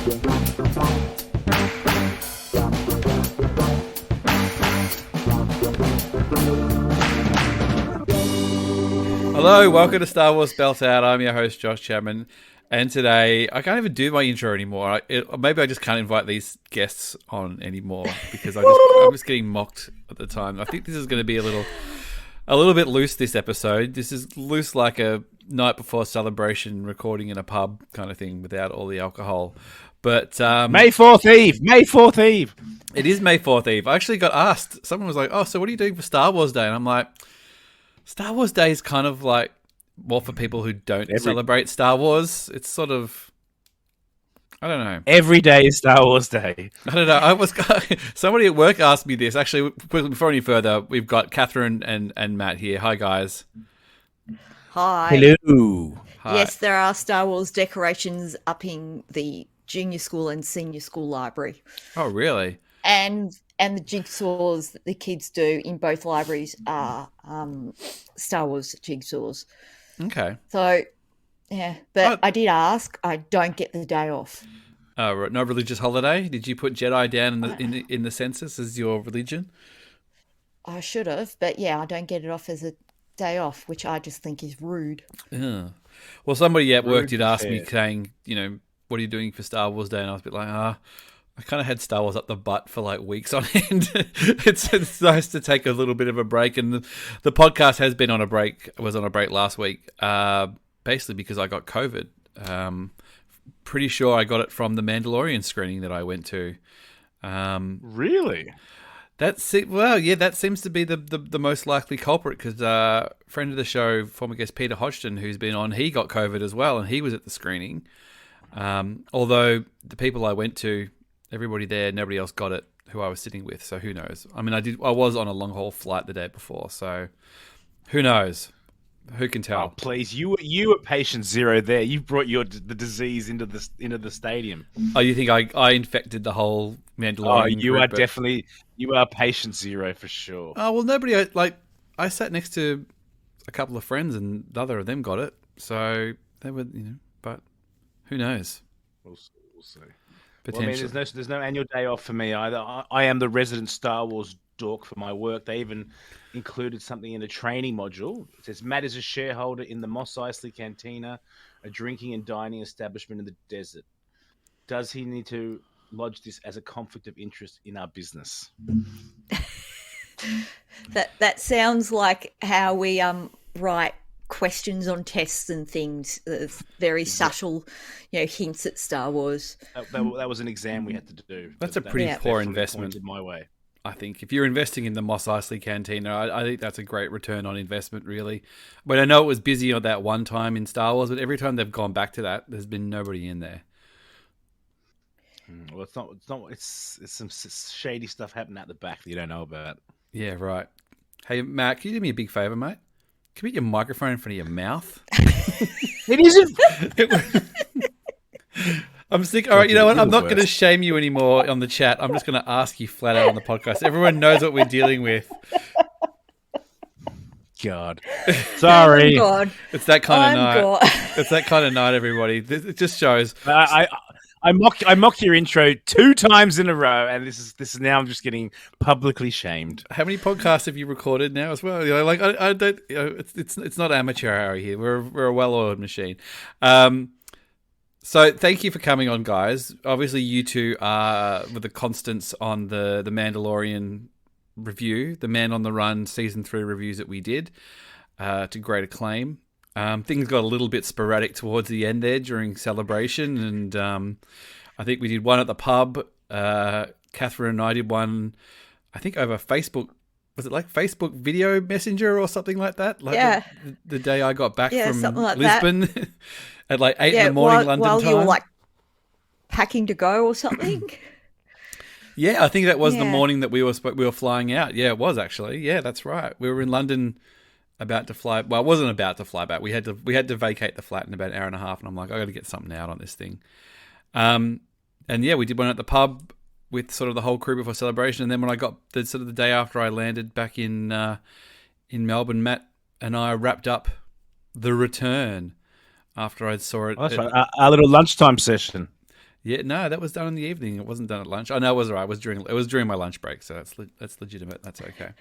Hello, welcome to Star Wars Spelt Out. I'm your host, Josh Chapman. And today, I can't even do my intro anymore. Maybe I just can't invite these guests on anymore because I'm just getting mocked at the time. I think this is going to be a little bit loose this episode. This is loose like a night before celebration recording in a pub kind of thing without all the alcohol. But May 4th Eve! May 4th Eve! It is May 4th Eve. I actually got asked. Someone was like, oh, so what are you doing for Star Wars Day? And I'm like, Star Wars Day is kind of like more for people who don't celebrate Star Wars. It's sort of, I don't know. Every day is Star Wars Day. I don't know. Somebody at work asked me this. Actually, before any further, we've got Catherine and Matt here. Hi, guys. Hi. Hello. Hi. Yes, there are Star Wars decorations up in the junior school and senior school library. Oh, really? And the jigsaws that the kids do in both libraries are Star Wars jigsaws. Okay. So, yeah. But I did ask. I don't get the day off. Oh, no religious holiday? Did you put Jedi down in the census as your religion? I should have. But, yeah, I don't get it off as a day off, which I just think is rude. Yeah. Well, somebody at work did ask me saying, what are you doing for Star Wars Day? And I was a bit like, I kind of had Star Wars up the butt for like weeks on end. It's nice to take a little bit of a break, and the podcast has been on a break. Was on a break last week, basically because I got COVID. Pretty sure I got it from the Mandalorian screening that I went to. Really? That seems to be the most likely culprit because friend of the show, former guest Peter Hodgson, who's been on, he got COVID as well, and he was at the screening. Although the people I went to, everybody there, nobody else got it who I was sitting with, so who knows? I mean, I was on a long-haul flight the day before, so who knows? Who can tell? Oh, please, you were patient zero there. You brought the disease into the stadium. Oh, you think I infected the whole Mandalorian group, you are patient zero for sure. Oh, well, nobody, I sat next to a couple of friends and neither of them got it, so they were, but who knows? We'll see. Potentially. Well, I mean, there's no annual day off for me either. I am the resident Star Wars dork for my work. They even included something in the training module. It says Matt is a shareholder in the Mos Eisley Cantina, a drinking and dining establishment in the desert. Does he need to lodge this as a conflict of interest in our business? That sounds like how we write questions on tests and things. Very subtle, hints at Star Wars. That was an exam we had to do. That's a pretty poor investment. In my way. I think if you're investing in the Mos Eisley Cantina, I think that's a great return on investment, really. But I know it was busy on that one time in Star Wars, but every time they've gone back to that, there's been nobody in there. Well, it's not. It's some shady stuff happening at the back that you don't know about. Yeah, right. Hey, Matt, can you do me a big favor, mate? Can you put your microphone in front of your mouth? It isn't. I'm sick. All right, you know what? I'm not going to shame you anymore on the chat. I'm just going to ask you flat out on the podcast. Everyone knows what we're dealing with. God. Sorry. Oh, God. It's that kind of night. It's that kind of night, everybody. It just shows. I mocked your intro 2 times in a row, and this is now I'm just getting publicly shamed. How many podcasts have you recorded now as well? I don't. It's not amateur hour here. We're a well-oiled machine. So thank you for coming on, guys. Obviously, you two are the constants on the Mandalorian review, the Man on the Run season 3 reviews that we did to great acclaim. Things got a little bit sporadic towards the end there during celebration, and I think we did one at the pub. Catherine and I did one, I think, over Facebook. Was it like Facebook Video Messenger or something like that? Yeah. The day I got back from like Lisbon at like 8 in the morning London while time. you were like packing to go or something. Yeah, I think that was the morning that we were flying out. Yeah, it was actually. Yeah, that's right. We were in London about to fly. Well, I wasn't about to fly back. We had to vacate the flat in about an hour and a half, and I'm like, I got to get something out on this thing. And yeah, we did one at the pub with sort of the whole crew before celebration, and then when I got the day after I landed back in Melbourne, Matt and I wrapped up the return after I saw it. Oh, that's right. Our little lunchtime session. Yeah, no, that was done in the evening. It wasn't done at lunch. Oh no, it was all right. It was during my lunch break, so that's legitimate. That's okay.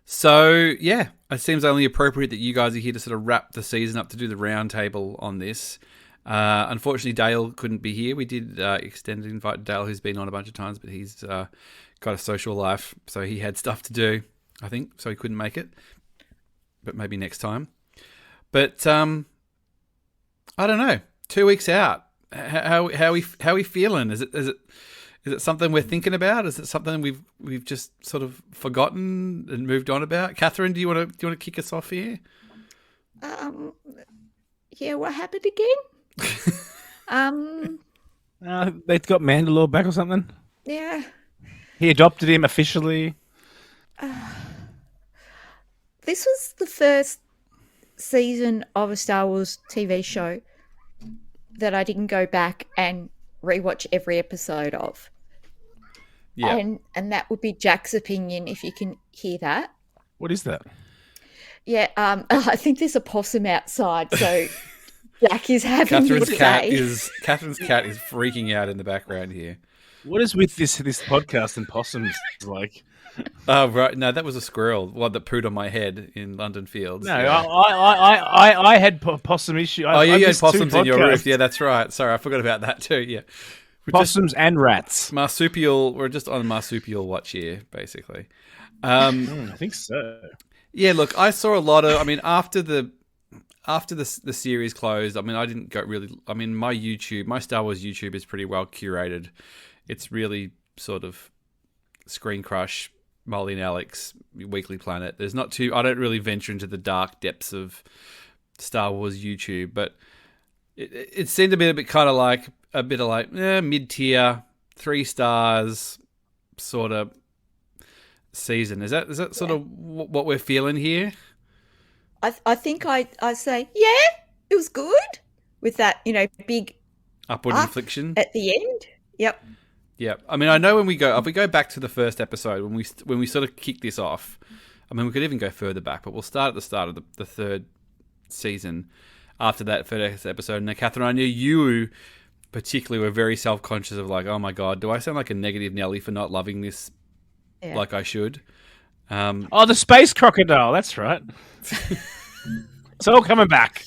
So yeah, it seems only appropriate that you guys are here to sort of wrap the season up to do the roundtable on this. Unfortunately, Dale couldn't be here. We did extend an invite to Dale, who's been on a bunch of times, but he's got a social life, so he had stuff to do, I think, so he couldn't make it. But maybe next time. But I don't know. 2 weeks out. How we feeling? Is it something we're thinking about? Is it something we've just sort of forgotten and moved on about? Catherine, do you want to kick us off here? Yeah, what happened again? They've got Mandalore back or something. Yeah. He adopted him officially. This was the first season of a Star Wars TV show that I didn't go back and rewatch every episode of. Yeah. And that would be Jack's opinion, if you can hear that. What is that? Yeah, I think there's a possum outside, so Jack is having Catherine's his cat day. Catherine's cat is freaking out in the background here. What is with this podcast and possums? Like, Oh right, no, that was a squirrel, one that pooed on my head in London Fields. no, Yeah. I had possum issue. Oh, yeah, you had missed two possums in your podcasts. roof. Yeah, that's right. Sorry, I forgot about that too. Yeah, we're just Possums and rats. marsupial. We're just on marsupial watch here, basically. I think so. Yeah, look, I saw a lot of. I mean, after the series closed, I mean, I didn't go really. I mean, my Star Wars YouTube is pretty well curated. It's really sort of Screen Crush, Molly and Alex, Weekly Planet. There's not too. I don't really venture into the dark depths of Star Wars YouTube, but it seemed to be a bit like mid tier, 3 stars sort of season. Is that sort of what we're feeling here? I think I say, yeah, it was good with that, big Upward up infliction at the end. Yep. Yeah, I mean, I know if we go back to the first episode when we sort of kick this off. I mean, we could even go further back, but we'll start at the start of the third season. After that first episode, now Catherine, I knew you particularly were very self-conscious of like, oh my god, do I sound like a negative Nelly for not loving this like I should? Oh, the space crocodile. That's right. It's all coming back.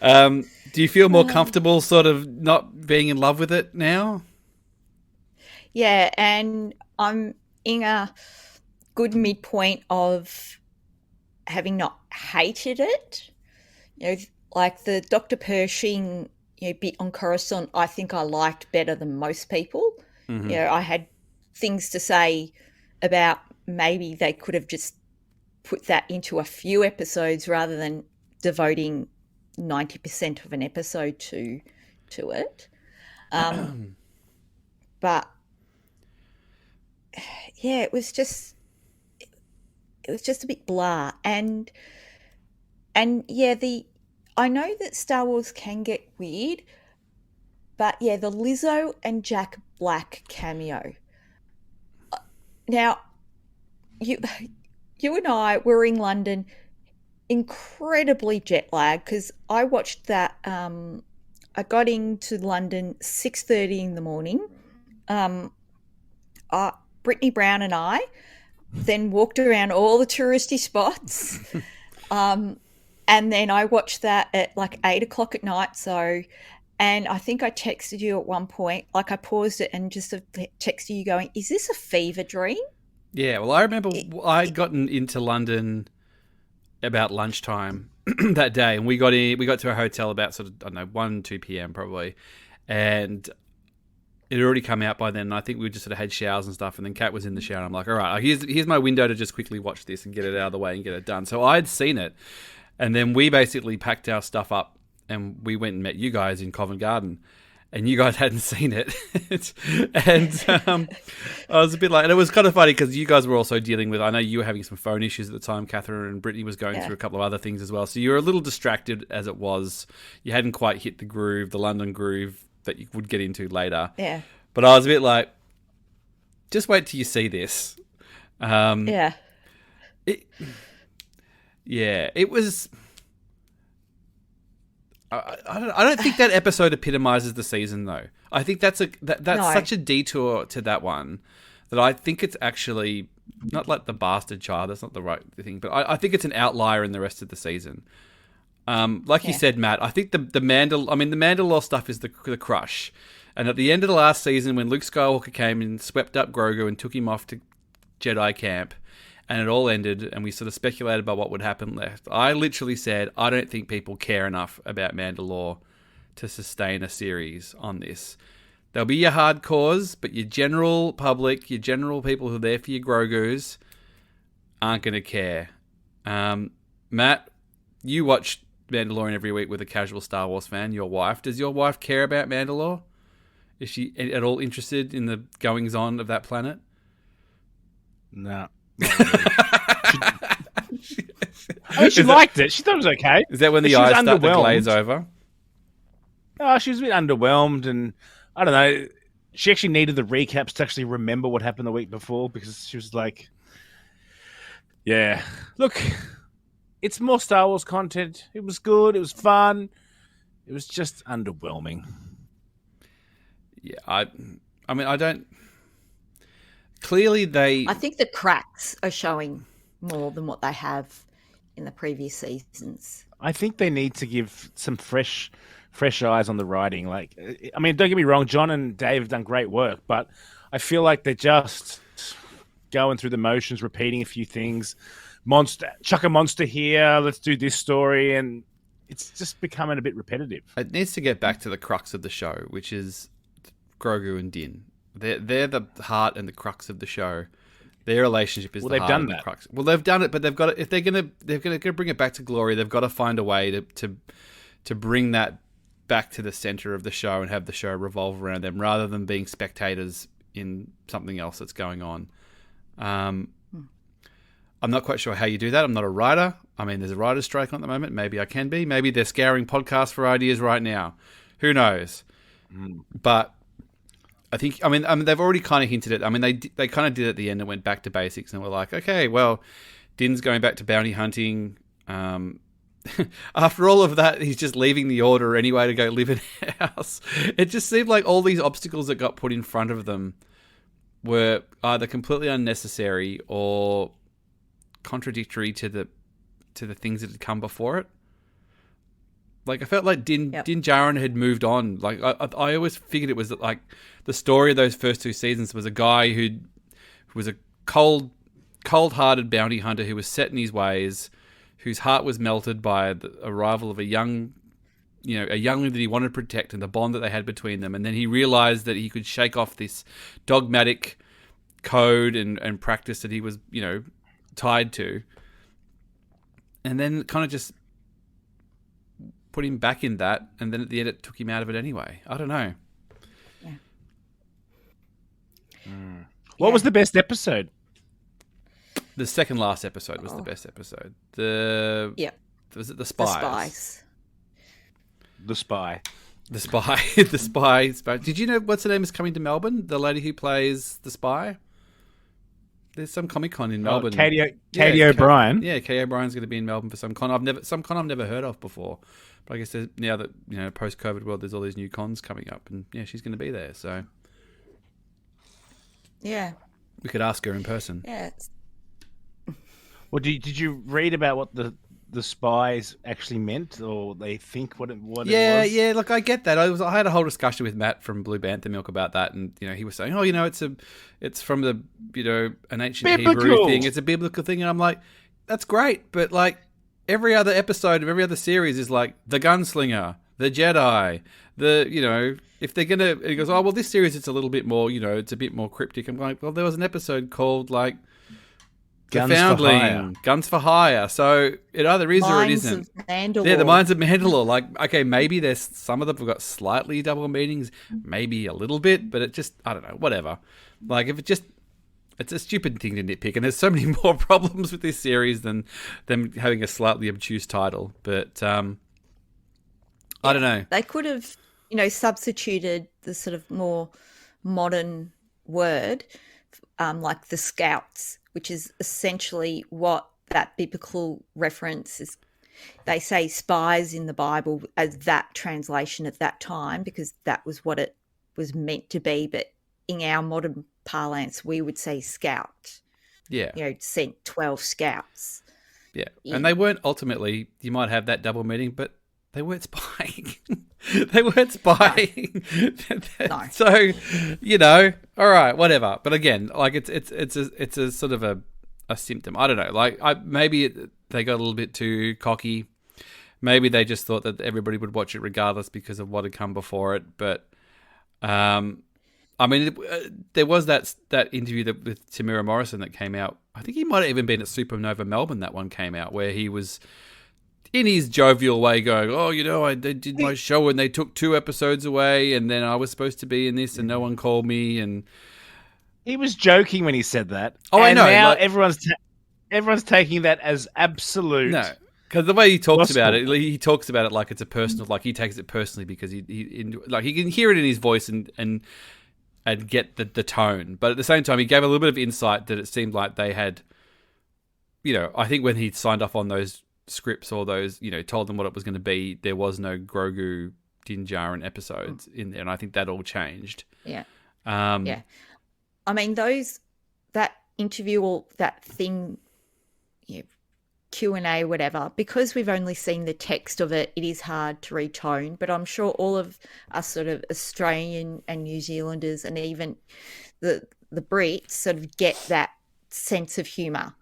Do you feel more comfortable sort of not being in love with it now? Yeah, and I'm in a good midpoint of having not hated it. Like the Dr. Pershing bit on Coruscant, I think I liked better than most people. Mm-hmm. I had things to say about maybe they could have just put that into a few episodes rather than devoting 90% of an episode to it. But yeah, it was just a bit blah. And yeah, I know that Star Wars can get weird, but yeah, the Lizzo and Jack Black cameo. Now, you and I were in London, incredibly jet lagged, because I watched that. I got into London 6:30 in the morning. Brittany Brown and I then walked around all the touristy spots, and then I watched that at like 8 o'clock at night. So, and I think I texted you at one point, like I paused it and just texted you going, "Is this a fever dream?" Yeah, well, I remember I'd gotten into London about lunchtime that day, and we got to a hotel about sort of, I don't know, 1, 2 p.m. probably, and it had already come out by then, and I think we just sort of had showers and stuff, and then Kat was in the shower, and I'm like, all right, here's my window to just quickly watch this and get it out of the way and get it done. So I'd seen it, and then we basically packed our stuff up, and we went and met you guys in Covent Garden, and you guys hadn't seen it. And I was a bit like, and it was kind of funny because you guys were also dealing with, I know you were having some phone issues at the time, Catherine, and Brittany was going through a couple of other things as well. So you were a little distracted as it was. You hadn't quite hit the London groove that you would get into later. Yeah. But I was a bit like, just wait till you see this. Yeah. It was... I don't think that episode epitomizes the season, though. I think that's No. such a detour to that one that I think it's actually not like the bastard child. That's not the right thing, but I think it's an outlier in the rest of the season. Like you said, Matt, I think the Mandalore stuff is the crush. And at the end of the last season, when Luke Skywalker came and swept up Grogu and took him off to Jedi camp, and it all ended, and we sort of speculated about what would happen left, I literally said, I don't think people care enough about Mandalore to sustain a series on this. There'll be your hardcores, but your general public, your general people who are there for your Grogus, aren't going to care. Matt, you watch Mandalorian every week with a casual Star Wars fan, your wife. Does your wife care about Mandalore? Is she at all interested in the goings-on of that planet? No. She liked it. She thought it was okay. Is that when the eyes start to glaze over? Oh, she was a bit underwhelmed, and I don't know. She actually needed the recaps to actually remember what happened the week before, because she was like, yeah, look, it's more Star Wars content. It was good. It was fun. It was just underwhelming. Yeah, I mean, I don't... Clearly I think the cracks are showing more than what they have in the previous seasons. I think they need to give some fresh eyes on the writing. Like, I mean, don't get me wrong, John and Dave have done great work, but I feel like they're just going through the motions, repeating a few things. Chuck a monster here, let's do this story, and it's just becoming a bit repetitive. It needs to get back to the crux of the show, which is Grogu and Din. They're the heart and the crux of the show. Their relationship is the heart and the crux. Well, they've done it, but they've got to, if they're gonna bring it back to glory, they've got to find a way to bring that back to the center of the show and have the show revolve around them, rather than being spectators in something else that's going on. I'm not quite sure how you do that. I'm not a writer. I mean, there's a writer's strike on at the moment. Maybe I can be. Maybe they're scouring podcasts for ideas right now. Who knows? But I think, I mean, they've already kind of hinted it. I mean, they kind of did at the end and went back to basics and were like, okay, well, Din's going back to bounty hunting. After all of that, he's just leaving the Order anyway to go live in a house. It just seemed like all these obstacles that got put in front of them were either completely unnecessary or contradictory to the things that had come before it. Like, I felt like Din Djarin had moved on. Like, I always figured it was that, like, the story of those first two seasons was a guy who was a cold-hearted bounty hunter who was set in his ways, whose heart was melted by the arrival of a youngling that he wanted to protect and the bond that they had between them. And then he realized that he could shake off this dogmatic code and practice that he was, tied to. And then kind of just put him back in that, and then at the end it took him out of it anyway. I don't know. Yeah. What was the best episode? The second last episode was the best episode. Was it The Spies? The Spy. The Spy. The Spy. Did you know what's her name is coming to Melbourne? The lady who plays the Spy? There's some Comic-Con in Melbourne. Katie O'Brien. Katie O'Brien's going to be in Melbourne for some con I've never heard of before. But I guess now that, post-COVID world, there's all these new cons coming up, and she's going to be there. So yeah, we could ask her in person. Yeah. Well, did you read about what the spies actually meant, or they think what it was? Yeah. Look, I get that. I had a whole discussion with Matt from Blue Bantha Milk about that, and he was saying, it's from the an ancient Hebrew thing. It's a biblical thing, and I'm like, that's great, but like every other episode of every other series is like the gunslinger, the Jedi, if they're gonna. He goes, oh well, this series it's a little bit more, it's a bit more cryptic. I'm like, well, there was an episode called like Guns for Hire. Guns for Hire. So it either is or it isn't. Yeah, the Mines of Mandalore. Like, okay, maybe there's some of them have got slightly double meanings, maybe a little bit, but it just, I don't know, whatever. Like, if it's a stupid thing to nitpick, and there's so many more problems with this series than them having a slightly obtuse title. But I don't know. They could have, substituted the sort of more modern word, like the Scouts, which is essentially what that biblical reference is they say spies in the Bible as that translation at that time because that was what it was meant to be. But in our modern parlance, we would say scout. Yeah. Sent 12 scouts. Yeah. And they weren't ultimately, you might have that double meaning, but they weren't spying. They weren't spying. No. So, all right, whatever. But again, like it's a sort of a symptom. I don't know. Like maybe they got a little bit too cocky. Maybe they just thought that everybody would watch it regardless because of what had come before it. But I mean, there was that interview with Tamira Morrison that came out. I think he might have even been at Supernova Melbourne. That one came out where he was in his jovial way going, "Oh, they did my show and they took 2 episodes away, and then I was supposed to be in this, and no one called me." And he was joking when he said that. Oh, and I know. Now everyone's taking that as absolute. No. Because the way he talks gospel. about it, he talks about it like it's a personal, like he takes it personally because he can hear it in his voice and get the tone. But at the same time, he gave a little bit of insight that it seemed like they had, I think when he signed off on those scripts or those, told them what it was going to be, there was no Grogu Din Djarin episodes in there. And I think that all changed. Yeah. Yeah. I mean, that interview or that thing, Q&A, whatever, because we've only seen the text of it, it is hard to retone, but I'm sure all of us sort of Australian and New Zealanders and even the Brits sort of get that sense of humour.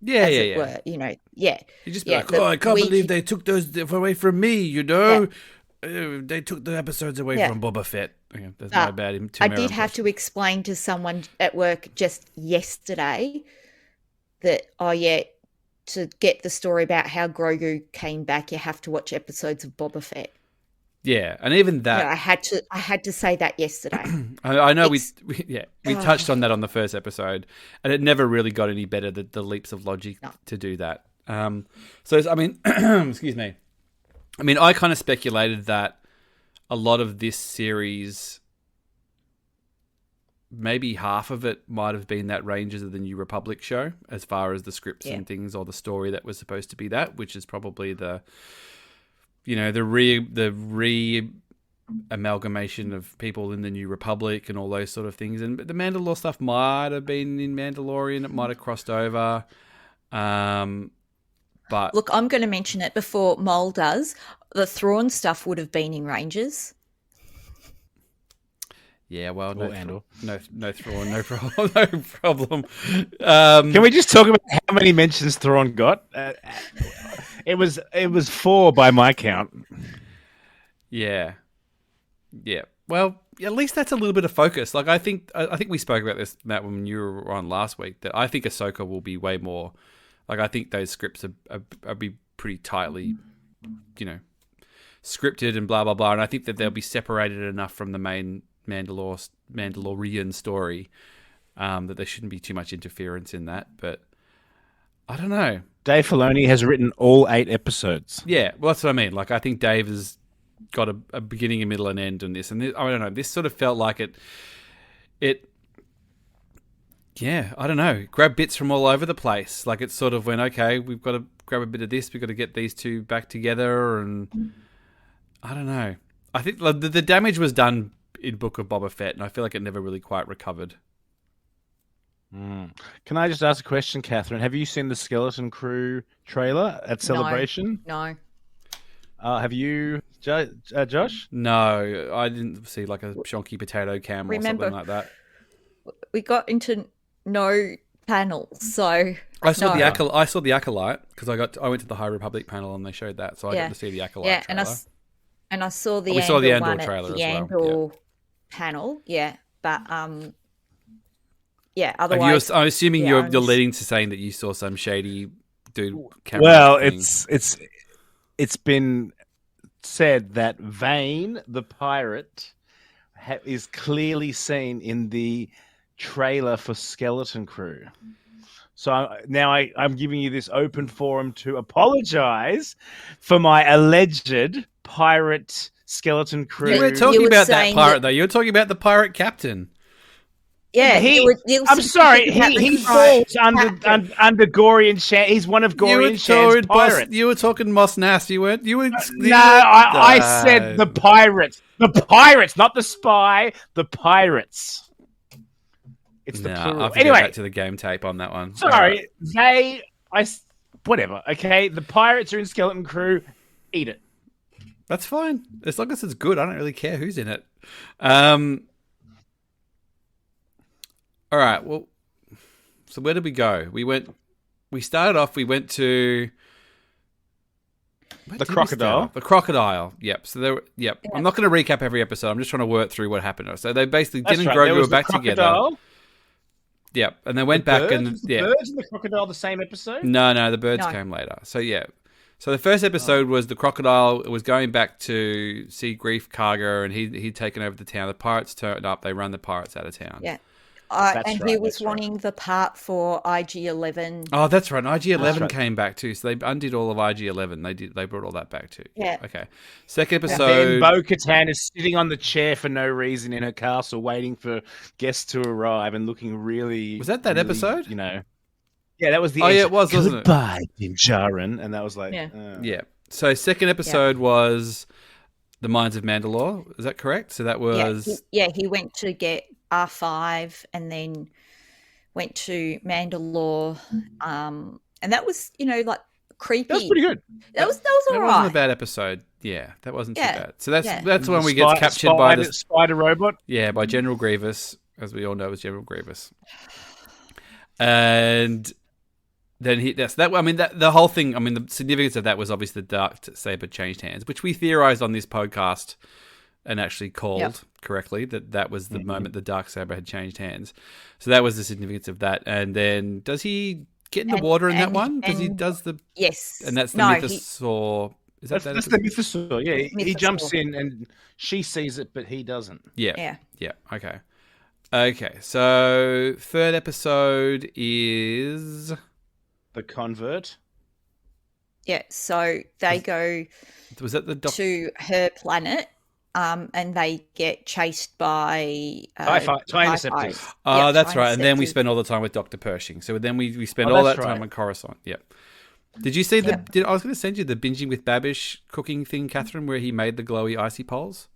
Yeah, as yeah, it yeah. were, You just be like, I can't believe they took those away from me, They took the episodes away from Boba Fett. Okay, that's my bad. I did have to explain to someone at work just yesterday that, to get the story about how Grogu came back, you have to watch episodes of Boba Fett. Yeah, and even that, I had to say that yesterday. I know we touched on that on the first episode, and it never really got any better. The leaps of logic to do that. So I mean, excuse me. I mean, I kind of speculated that a lot of this series, maybe half of it might have been that Rangers of the New Republic show, as far as the scripts and things, or the story that was supposed to be that, which is probably the amalgamation of people in the New Republic and all those sort of things. And the Mandalore stuff might have been in Mandalorian; it might have crossed over. But look, I'm going to mention it before Mohl does. The Thrawn stuff would have been in Rangers. Yeah, well, no Thrawn, no problem. No problem. Can we just talk about how many mentions Thrawn got? It was 4 by my count. Yeah. Well, at least that's a little bit of focus. Like I think we spoke about this, Matt, when you were on last week. That I think Ahsoka will be way more. Like I think those scripts are be pretty tightly, scripted and blah blah blah. And I think that they'll be separated enough from the main Mandalorian story that there shouldn't be too much interference in that. But I don't know. Dave Filoni has written all 8 episodes. Yeah, well, that's what I mean. Like I think Dave has got a beginning, a middle, and end on this. And I don't know. This sort of felt like it. Yeah, I don't know. Grab bits from all over the place. Like it's sort of when, okay, we've got to grab a bit of this. We've got to get these two back together. And I don't know. I think the damage was done in Book of Boba Fett, and I feel like it never really quite recovered. Can I just ask a question, Catherine? Have you seen the Skeleton Crew trailer at Celebration? No. Have you, Josh? No, I didn't see like a shonky potato cam or something like that. We got into no panels, so I saw the Acolyte because I went to the High Republic panel and they showed that, so I got to see the Acolyte. Yeah, trailer. and I saw the Andor one trailer at the as Andor well. panel. Yeah, but otherwise, I'm assuming you're leading to saying that you saw some shady dude. Well, it's been said that Vane the pirate is clearly seen in the trailer for Skeleton Crew. So I'm giving you this open forum to apologize for my alleged pirate Skeleton Crew. You were talking about that pirate, though. You were talking about the pirate captain. Yeah, I'm sorry. specific about He the falls captain. under Gorian Shan. He's one of Gorian Shan's pirates. You were talking Moss Nass. You weren't. No, I said the pirates. The pirates, not the spy. The pirates. It's the plural. I have to Anyway, go back to the game tape on that one. sorry. Whatever. Okay, the pirates are in Skeleton Crew. Eat it. That's fine. As long as it's good, I don't really care who's in it. All right. Well, so where did we go? We started off. We went to the crocodile. The crocodile. Yep. So there. Yep. I'm not going to recap every episode. I'm just trying to work through what happened. So they basically Din and Grogu were back together. Yep. And they went back and the birds and the crocodile the same episode. No, the birds came later. So yeah. So the first episode was the crocodile was going back to see Grief Karga, and he'd taken over the town. The pirates turned up. They run the pirates out of town. Yeah. He was wanting the part for IG-11. Oh, that's right. IG-11 came back too. So they undid all of IG-11. They brought all that back too. Yeah. Okay. Second episode. And then Bo-Katan is sitting on the chair for no reason in her castle, waiting for guests to arrive and looking really. Was that episode? You know. Yeah, that was the. Oh yeah, it was, wasn't it? Goodbye, Din Djarin, and that was like. Yeah. So second episode was the Mines of Mandalore. Is that correct? So that was. He went to get R5 and then went to Mandalore, and that was like creepy. That was pretty good. That was all right. That wasn't a bad episode. Yeah, that wasn't too bad. So that's when we get captured by the spider robot. Yeah, by General Grievous, as we all know, as General Grievous. And then the whole thing. I mean, the significance of that was obviously the dark saber changed hands, which we theorized on this podcast. And actually called correctly that was the moment the Darksaber had changed hands. So that was the significance of that. And then does he get in the water in that one? Because he does the... Yes. And that's the mythosaur. That's the mythosaur, yeah. He jumps in and she sees it, but he doesn't. Yeah. Okay. Okay, so third episode is... The Convert. Yeah, so they go was that the to her planet. And they get chased by TIE interceptors. Oh, that's right. And then we spend all the time with Dr. Pershing. So then we spend all that time on Coruscant. Yep. Did you see I was going to send you the Binging with Babish cooking thing, Catherine, where he made the glowy icy poles?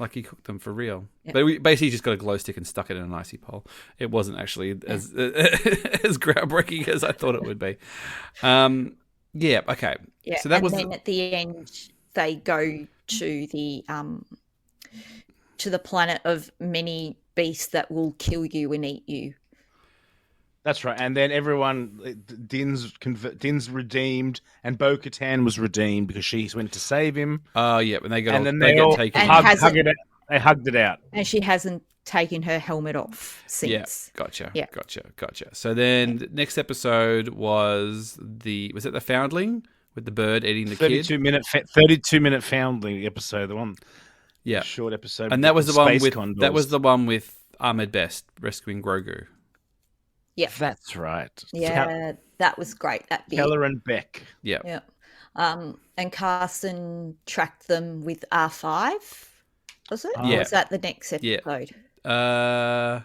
Like he cooked them for real. Yep. But we basically just got a glow stick and stuck it in an icy pole. It wasn't actually as groundbreaking as I thought it would be. Yeah. Okay. Yeah. So that was. Then at the end, they go to the planet of many beasts that will kill you and eat you. That's right, and then everyone, Din's redeemed, and Bo-Katan was redeemed because she went to save him. Oh, yeah, and they got taken. They hugged it out, and she hasn't taken her helmet off since. Yeah, gotcha. So then the next episode was it the Foundling? With the bird eating the 32-minute Foundling episode, the one, short episode, and that was the one with Ahmed Best rescuing Grogu. Yeah, that's right. Yeah, that was great. That bit. Keller and Beck. Yeah. And Carson tracked them with R5. Was it? Yeah. Or was that the next episode? Yeah.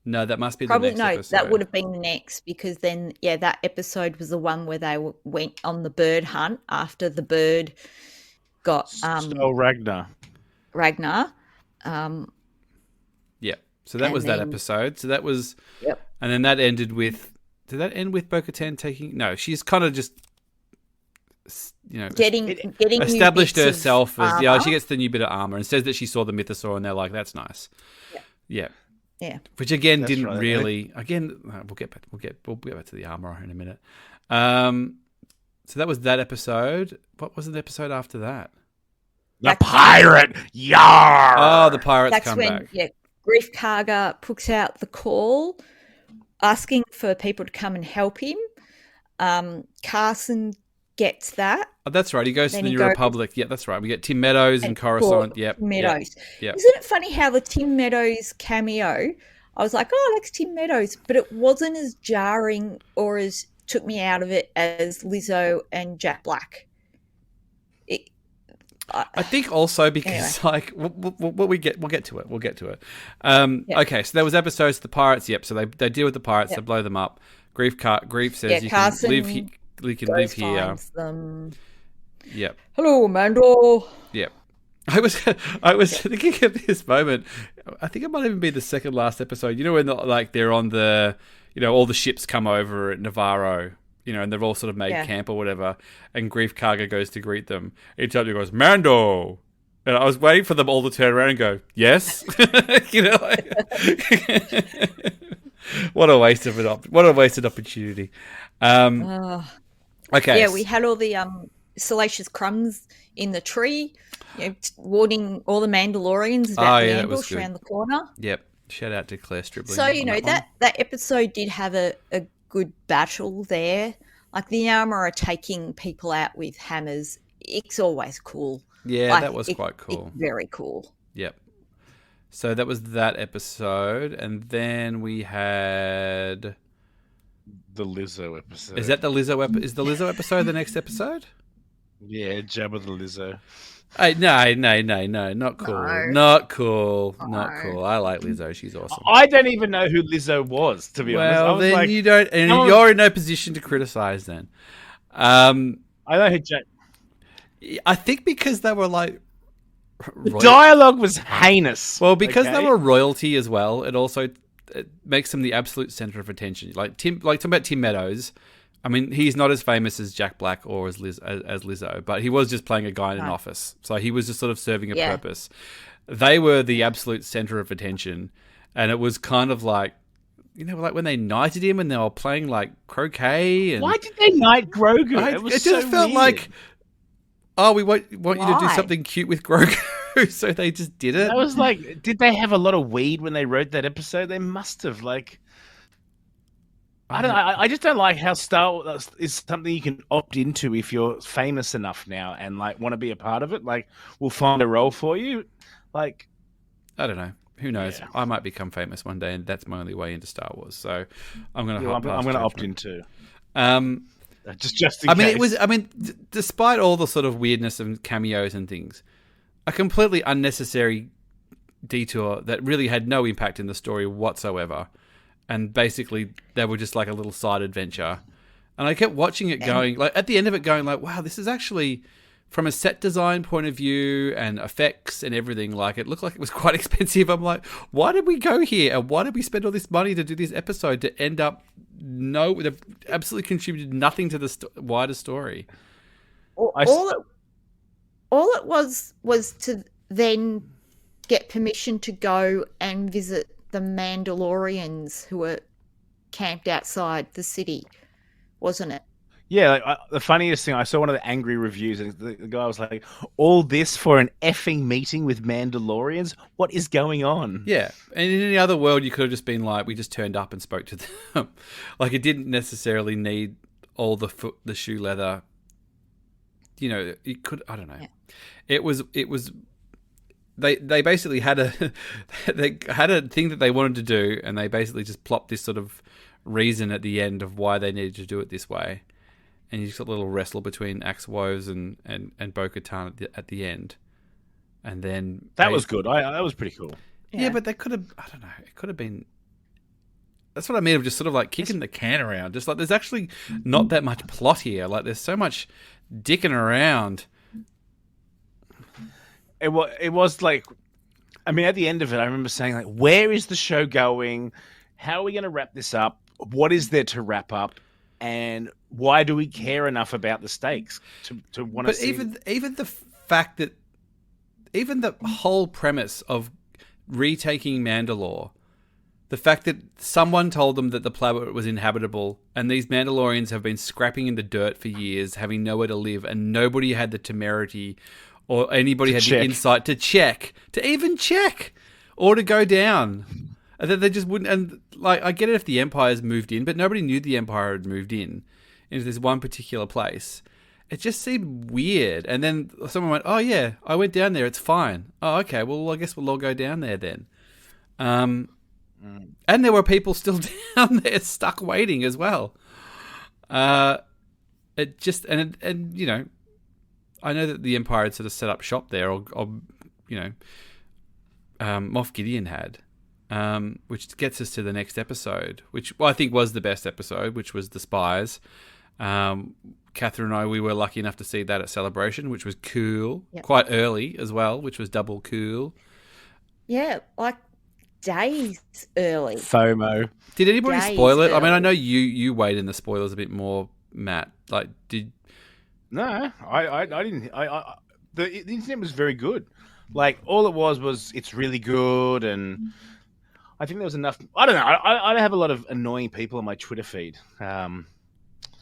No, that must be the next episode. That would have been the next because then, that episode was the one where they went on the bird hunt after the bird got... Ragnar. Yeah, so that was that episode. So that was... Yep. And then that ended with... Did that end with Bo-Katan taking... No, she's kind of just... getting established herself as... armor. Yeah, she gets the new bit of armor and says that she saw the mythosaur and they're like, that's nice. Yeah. Which again didn't really. Again, we'll get back to the armor in a minute. So that was that episode. What was the episode after that? The pirate yar. Oh, the pirates That's come when, back. Yeah, Grief Karga puts out the call, asking for people to come and help him. Carson gets that. Oh, that's right. He goes to the New Republic. Yeah, that's right. We get Tim Meadows and Coruscant. Yep. Meadows. Yep. Isn't it funny how the Tim Meadows cameo, I was like, oh, that's Tim Meadows, but it wasn't as jarring or as took me out of it as Lizzo and Jack Black. I think also because we'll get to it. We'll get to it. Okay, so there was episodes of the pirates. Yep. So they deal with the pirates. They blow them up. Grief says you Carson can live here. finds them. Yep. Hello, Mando. Yep. I was thinking of this moment. I think it might even be the second last episode. You know when they're on the, all the ships come over at Navarro, and they've all sort of made camp or whatever, and Grief Karga goes to greet them. Each time he goes, Mando. And I was waiting for them all to turn around and go, yes. What a wasted opportunity. Okay. Yeah, we had all the salacious crumbs in the tree, warning all the Mandalorians about the ambush around the corner. Yep. Shout out to Claire Stribling. So, that episode did have a good battle there. Like the armor are taking people out with hammers. It's always cool. Yeah, that was quite cool. Very cool. Yep. So that was that episode. And then we had... the Lizzo episode. Is that the Lizzo episode? Is the Lizzo episode the next episode? Yeah, Jabba the Lizzo. No, not cool. No. Not cool. Not cool. I like Lizzo. She's awesome. I don't even know who Lizzo was, to be honest. Well, then you don't, and you're in no position to criticize then. I know who I think because they were like... The dialogue was heinous. Well, because they were royalty as well, it makes them the absolute center of attention. Talking about Tim Meadows. I mean, he's not as famous as Jack Black or as Lizzo, but he was just playing a guy in an office. So he was just sort of serving a purpose. They were the absolute center of attention. And it was kind of like, like when they knighted him and they were playing like croquet. And why did they knight Grogu? It just felt like, we want you to do something cute with Grogu. So they just did it. I was like, did they have a lot of weed when they wrote that episode? They must have, I don't know. I just don't like how Star Wars is something you can opt into if you're famous enough now and want to be a part of it. We'll find a role for you. I don't know. Who knows? Yeah. I might become famous one day, and that's my only way into Star Wars. So I'm going to. I'm going to opt in too. Just in case. Despite all the sort of weirdness and cameos and things, a completely unnecessary detour that really had no impact in the story whatsoever. And basically, they were just like a little side adventure. And I kept watching it going, at the end of it going wow, this is actually, from a set design point of view and effects and everything, it looked like it was quite expensive. I'm like, why did we go here? And why did we spend all this money to do this episode to end up, they've absolutely contributed nothing to the wider story. All it was to then get permission to go and visit the Mandalorians who were camped outside the city, wasn't it? Yeah, the funniest thing, I saw one of the angry reviews, and the guy was like, all this for an effing meeting with Mandalorians? What is going on? Yeah, and in any other world, you could have just been like, we just turned up and spoke to them. It didn't necessarily need all the shoe leather. It could, I don't know. Yeah. It was... They basically had a thing that they wanted to do, and they basically just plopped this sort of reason at the end of why they needed to do it this way, and you just got a little wrestle between Axe Woves and Bo-Katan at the end, and then that was good. That was pretty cool. Yeah, but they could have. I don't know. It could have been. That's what I mean of just sort of kicking the can around. Just there's actually not that much plot here. There's so much dicking around. It was at the end of it, I remember saying, where is the show going? How are we going to wrap this up? What is there to wrap up? And why do we care enough about the stakes to want to see? But even the fact that, even the whole premise of retaking Mandalore, the fact that someone told them that the planet was inhabitable, and these Mandalorians have been scrapping in the dirt for years, having nowhere to live, and nobody had the temerity or anybody had the insight to even check, or to go down. And then they just wouldn't. And I get it if the Empire's moved in, but nobody knew the Empire had moved into this one particular place. It just seemed weird. And then someone went, "Oh yeah, I went down there. It's fine." Oh okay. Well, I guess we'll all go down there then. And there were people still down there stuck waiting as well. It just and I know that the Empire had sort of set up shop there, or you know, Moff Gideon had, which gets us to the next episode, which I think was the best episode, which was the spies. Catherine and I, we were lucky enough to see that at Celebration, which was cool. Yep. Quite early as well, which was double cool. Yeah, like days early. FOMO. Did anybody spoil it? Early. I mean, I know you weighed in the spoilers a bit more, Matt. Like, did... No, I didn't. The internet was very good. Like, all it was it's really good, and I think there was enough... I don't know. I have a lot of annoying people on my Twitter feed.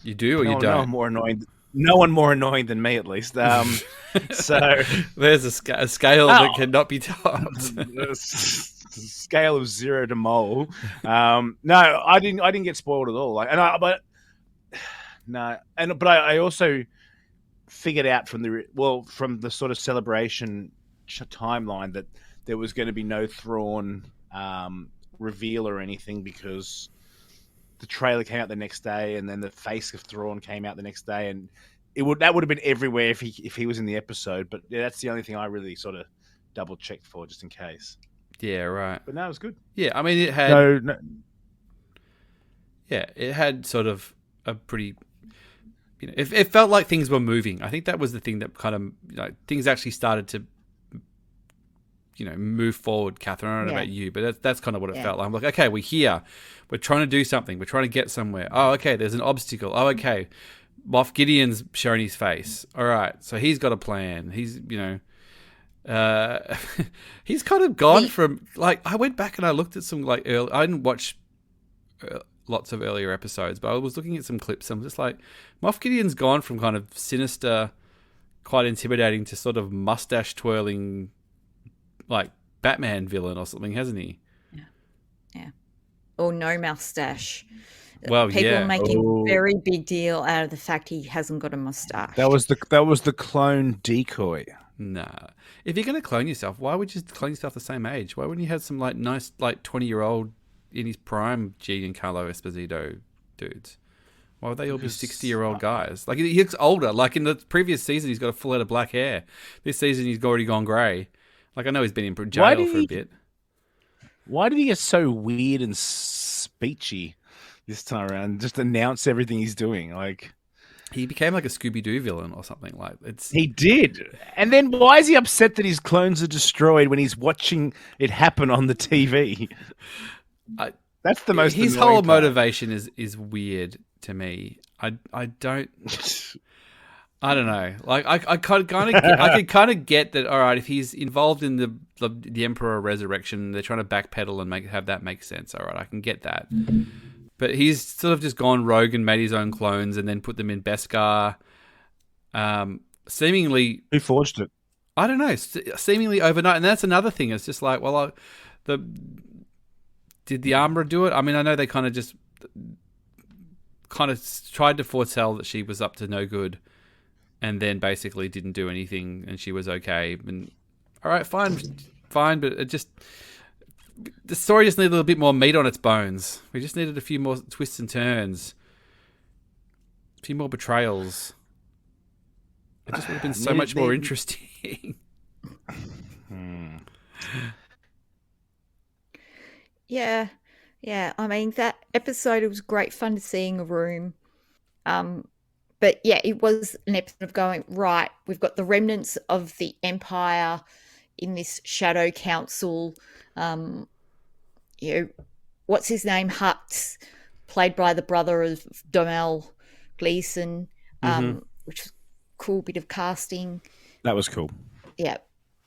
You do or you don't? No one more annoying. No one more annoying than me, at least. So there's a scale that cannot be topped. Scale of 0 to Mohl. No, I didn't get spoiled at all. But I also figured out from the sort of Celebration timeline that there was going to be no Thrawn reveal or anything, because the trailer came out the next day, and then the face of Thrawn came out the next day, and that would have been everywhere if he was in the episode. But yeah, that's the only thing I really sort of double checked for, just in case. Yeah, right. But no, it was good. Yeah, I mean, it had no. Yeah, it had sort of a pretty. You know, it felt like things were moving. I think that was the thing that kind of things actually started to. Move forward, Catherine. I don't know about you, but that's kind of what it felt like. I'm like, okay, we're here. We're trying to do something. We're trying to get somewhere. Oh, okay, there's an obstacle. Oh, okay. Moff Gideon's showing his face. All right, so he's got a plan. He's, he's kind of gone from, I went back and I looked at some, early... I didn't watch lots of earlier episodes, but I was looking at some clips. I'm just like, Moff Gideon's gone from kind of sinister, quite intimidating, to sort of mustache-twirling... Batman villain or something, hasn't he? Yeah. Or no mustache. Well, people are making a very big deal out of the fact he hasn't got a mustache. That was the clone decoy. Nah. If you're going to clone yourself, why would you just clone yourself the same age? Why wouldn't you have some nice 20-year-old in his prime Giancarlo Esposito dudes? Why would they all be 60-year-old guys? He looks older. In the previous season, he's got a full head of black hair. This season, he's already gone grey. I know he's been in jail for a bit. Why did he get so weird and speechy this time around? Just announce everything he's doing. He became like a Scooby-Doo villain or something. He did. And then why is he upset that his clones are destroyed when he's watching it happen on the TV? That's the most. His whole motivation is weird to me. I don't. I don't know. I could kind of get that. All right, if he's involved in the Emperor resurrection, they're trying to backpedal and have that make sense. All right, I can get that. But he's sort of just gone rogue and made his own clones and then put them in Beskar. Seemingly, who forged it? I don't know. Seemingly overnight, and that's another thing. It's just did the Armorer do it? I mean, I know they kind of tried to foretell that she was up to no good. And then basically didn't do anything, and she was okay. And all right, fine, but the story just needed a little bit more meat on its bones. We just needed a few more twists and turns, a few more betrayals. It just would have been so much more interesting. Yeah. I mean, that episode, it was great fun to see in a room. But yeah, it was an episode of going, right, we've got the remnants of the Empire in this Shadow Council. What's his name? Hux, played by the brother of Domhnall Gleeson, which was a cool bit of casting. That was cool. Yeah.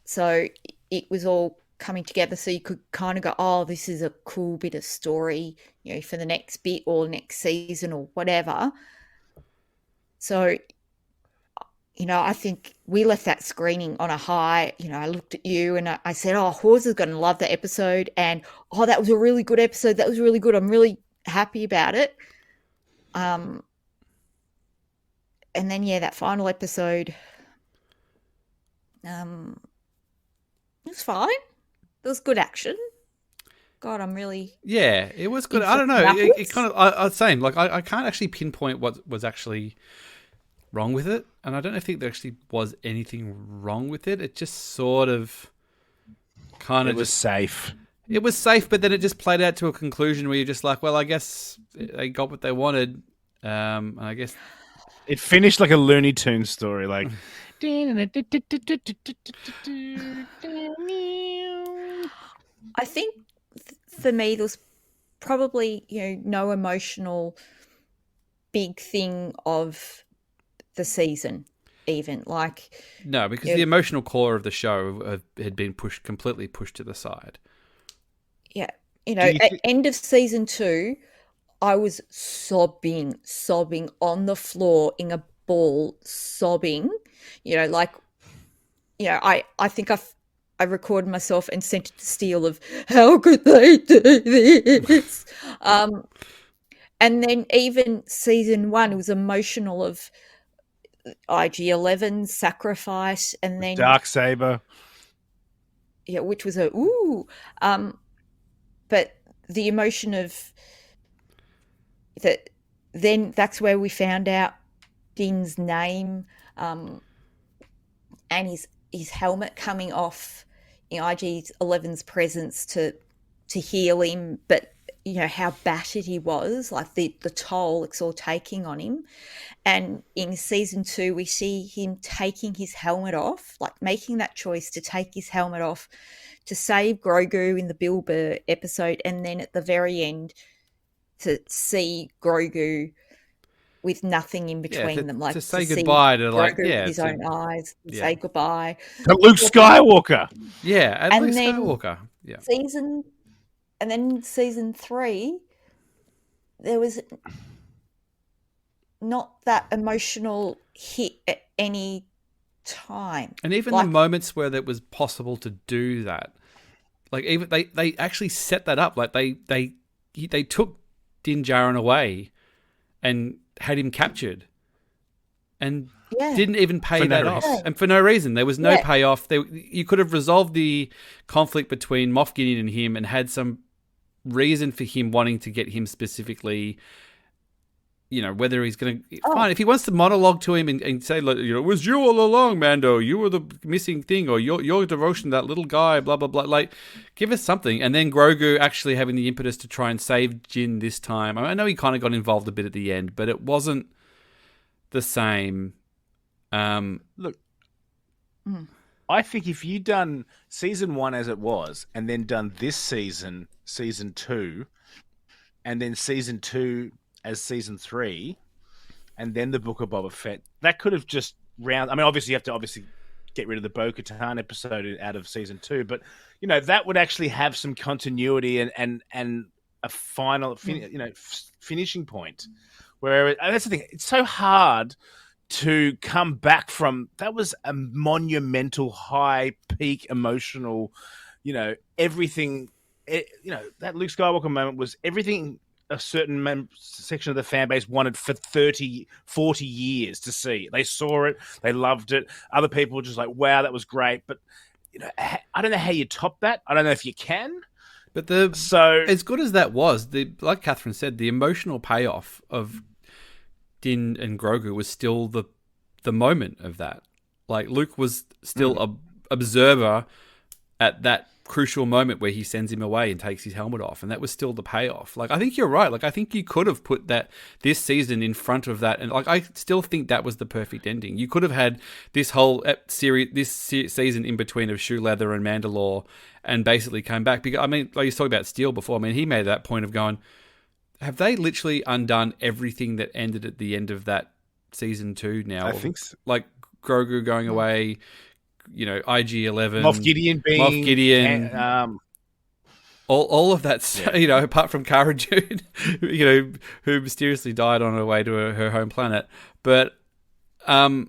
So it was all coming together, so you could kind of go, oh, this is a cool bit of story, for the next bit or next season or whatever. So, I think we left that screening on a high. I looked at you and I said, oh, Hawes is going to love the episode. And, oh, that was a really good episode. That was really good. I'm really happy about it. And then, that final episode, it was fine. It was good action. God, I'm really... Yeah, it was good. I don't know. It kind of... I was saying, I can't actually pinpoint what was actually wrong with it, and I don't think there actually was anything wrong with it. It just sort of kind of was safe. It was safe, but then it just played out to a conclusion where you're just like, well, I guess they got what they wanted. And I guess it finished like a Looney Tunes story, like. I think for me, there's probably no emotional big thing of the season, even like no, because the emotional core of the show had been completely pushed to the side. Yeah, at end of season 2, I was sobbing on the floor in a ball, sobbing. I think I recorded myself and sent it to Steele of how could they do this? And then even season 1, it was emotional of IG-11's sacrifice, and then Darksaber. Yeah, which was a ooh. But the emotion of that, then that's where we found out Din's name, and his helmet coming off in IG-11's presence to heal him, but how battered he was, like the toll it's all taking on him. And in season 2, we see him taking his helmet off, like making that choice to take his helmet off to save Grogu in the Bill Burr episode, and then at the very end to see Grogu with nothing in between them, like to say goodbye to Grogu with his own eyes, say goodbye to Luke Skywalker. Yeah, and Luke Skywalker. Yeah. And then season 3, there was not that emotional hit at any time. And even the moments where it was possible to do that, like even they actually set that up. Like they took Din Djarin away and had him captured, and didn't even pay that off, and for no reason. There was no payoff. You could have resolved the conflict between Moff Gideon and him, and had some reason for him wanting to get him specifically. Whether he's going to fine if he wants to monologue to him and say, look, it was you all along, Mando. You were the missing thing, or your devotion to that little guy, blah blah blah. Like, give us something. And then Grogu actually having the impetus to try and save Jin this time. I know he kind of got involved a bit at the end, but it wasn't the same. Look, I think if you'd done season 1 as it was, and then done this season 2, and then season 2 as season 3, and then the Book of Boba Fett, that could have just obviously you have to get rid of the Bo-Katan episode out of season 2, but that would actually have some continuity and a final finishing point. Where that's the thing, it's so hard to come back from. That was a monumental high peak emotional, everything. That Luke Skywalker moment was everything a certain section of the fan base wanted for 30, 40 years to see. They saw it. They loved it. Other people were just like, wow, that was great. But, I don't know how you top that. I don't know if you can. But as good as that was, like Catherine said, the emotional payoff of Din and Grogu was still the moment of that. Like, Luke was still a observer at that crucial moment where he sends him away and takes his helmet off, and that was still the payoff. Like, I think you're right. Like, I think you could have put this season in front of that, and like, I still think that was the perfect ending. You could have had this whole season in between of Shoe Leather and Mandalore, and basically came back. Because like you were talking about Steele before. He made that point of going, have they literally undone everything that ended at the end of that season 2 now? I think so. Like Grogu going away, IG-11, Moff Gideon, all of that, apart from Cara Dune, who mysteriously died on her way to her home planet. But no,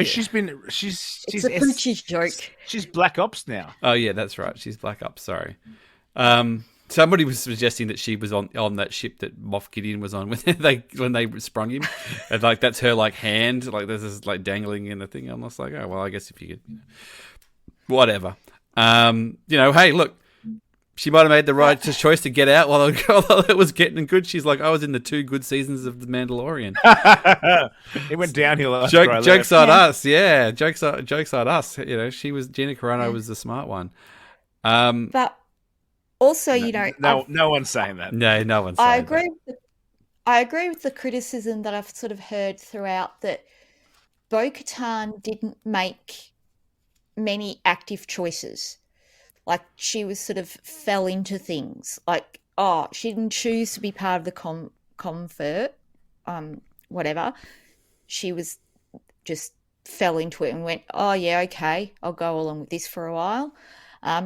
she's it's a Poochie's joke. She's Black Ops now. Oh yeah, that's right. She's Black Ops. Sorry. Somebody was suggesting that she was on that ship that Moff Gideon was on when they sprung him, and like that's her like hand, like this is like dangling in the thing. I'm just like, oh well, I guess if you could, whatever. Hey, look, she might have made the right choice to get out while it was getting good. She's like, I was in the 2 good seasons of The Mandalorian. It went downhill. Jokes on us, yeah. Jokes on us. You know, Gina Carano was the smart one. But also, no one's saying that. No one's saying that. I agree with the criticism that I've sort of heard throughout that Bo-Katan didn't make many active choices. Like, she was sort of fell into things. Like, she didn't choose to be part of the convert, whatever. She was just fell into it and went, oh, yeah, okay, I'll go along with this for a while.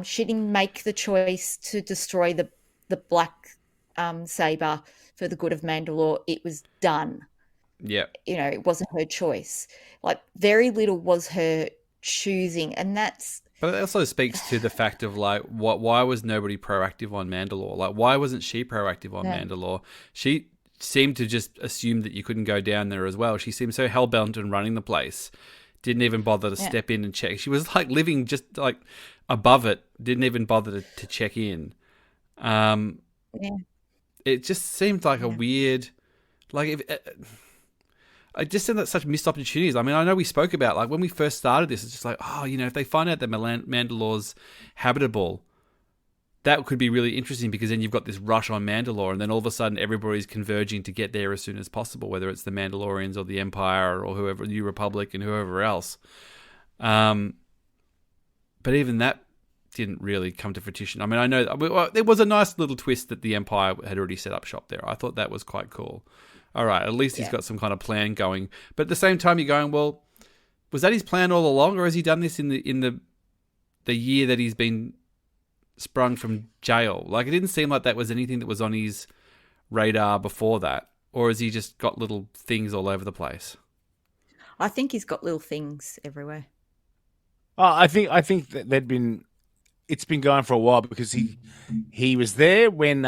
She didn't make the choice to destroy the black saber for the good of Mandalore. It was done. Yeah. You know, it wasn't her choice. Like, very little was her choosing, and that's... But it also speaks to the fact of, like, why was nobody proactive on Mandalore? Like, why wasn't she proactive on Mandalore? She seemed to just assume that you couldn't go down there as well. She seemed so hell-bent on running the place. Didn't even bother to step in and check. She was, like, living just, like, above it. Didn't even bother to check in. It just seemed like a weird... Like, I just think that's such missed opportunities. I mean, I know we spoke about, like, when we first started this, it's just like, if they find out that Mandalore's habitable, that could be really interesting, because then you've got this rush on Mandalore, and then all of a sudden everybody's converging to get there as soon as possible, whether it's the Mandalorians or the Empire or whoever, New Republic and whoever else. But even that didn't really come to fruition. I mean, I know there was a nice little twist that the Empire had already set up shop there. I thought that was quite cool. All right, at least he's got some kind of plan going. But at the same time, you're going, well, was that his plan all along, or has he done this in the year that he's been sprung from jail? Like, it didn't seem like that was anything that was on his radar before that, or has he just got little things all over the place? I think he's got little things everywhere. I think that it's been going for a while, because he was there when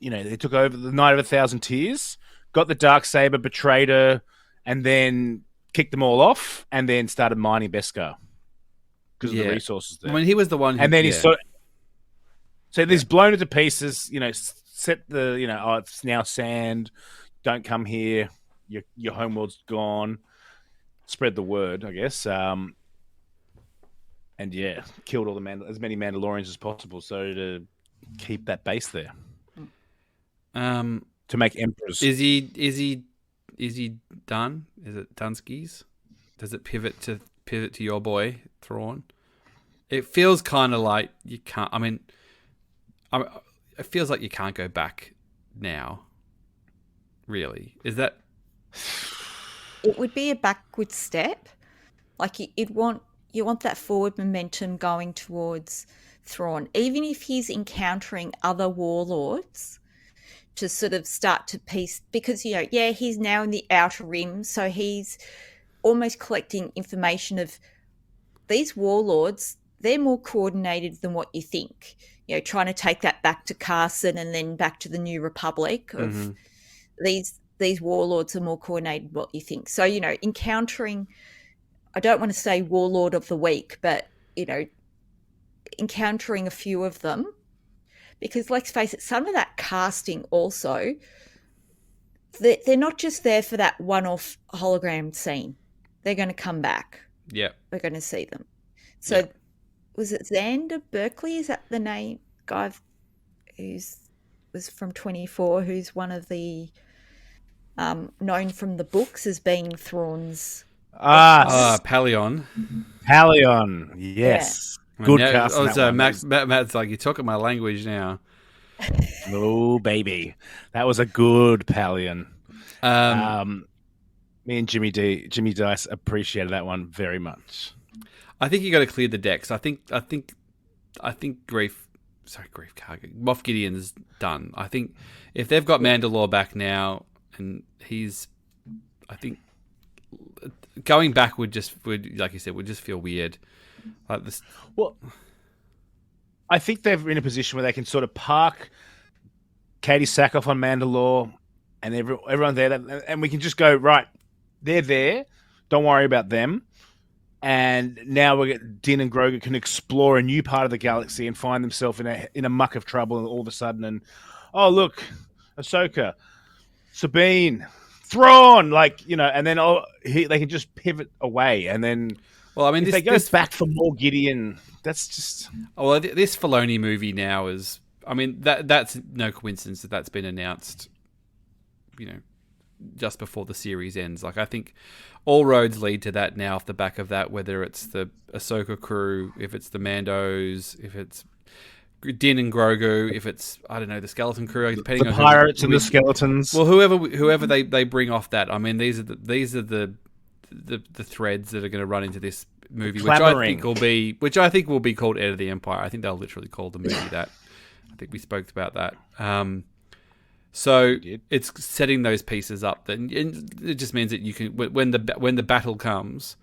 they took over the Night of 1,000 Tears, got the Darksaber, betrayed her, and then kicked them all off, and then started mining Beskar because of the resources there. I mean, he was the one who... And then so he's blown into pieces, set the, it's now sand, don't come here, your homeworld's gone, spread the word, I guess. And killed all as many Mandalorians as possible, so to keep that base there. To make emperors. Is he done? Is it Dunskies? Does it pivot to your boy Thrawn? It feels kind of like you can't. I mean, it feels like you can't go back now. Really, is that? It would be a backward step. Like you want that forward momentum going towards Thrawn, even if he's encountering other warlords, to sort of start to piece, because he's now in the Outer Rim, so he's almost collecting information of these warlords. They're more coordinated than what you think. Trying to take that back to Carson and then back to the New Republic. Of these warlords are more coordinated than what you think. So encountering, I don't want to say warlord of the week, but encountering a few of them. Because let's face it, some of that casting also, they're not just there for that one-off hologram scene. They're going to come back. Yeah. We're going to see them. So was it Xander Berkeley? Is that the name? Guy was from 24, who's one of the known from the books as being Thrawn's... Palion. Palion, yes. Yeah. Good cast. Matt's like, you're talking my language now. Oh, baby. That was a good Palion. Me and Jimmy Dice appreciated that one very much. I think you got to clear the decks. I think Moff Gideon's done. I think if they've got Mandalore back now, and I think going back would like you said, would just feel weird. Like this. Well, I think they're in a position where they can sort of park Katie Sackhoff on Mandalore and everyone there, and we can just go, right, they're there. Don't worry about them. and now Din and Grogu can explore a new part of the galaxy and find themselves in a muck of trouble, and all of a sudden, and oh look, Ahsoka, Sabine, Thrawn, and then they can just pivot away, and then if they go back for more Gideon, that's just this Filoni movie now is. I mean that's no coincidence that's been announced. Just before the series ends. I think all roads lead to that now off the back of that, whether it's the Ahsoka crew, if it's the Mandos, if it's Din and Grogu, if it's, I don't know, the skeleton crew, depending on the pirates and the skeletons. Well, whoever they bring off that. I mean, these are the threads that are going to run into this movie, which I think will be called Heir of the Empire. I think they'll literally call the movie that. I think we spoke about that. So it's setting those pieces up. Then it just means that you can, when the battle comes,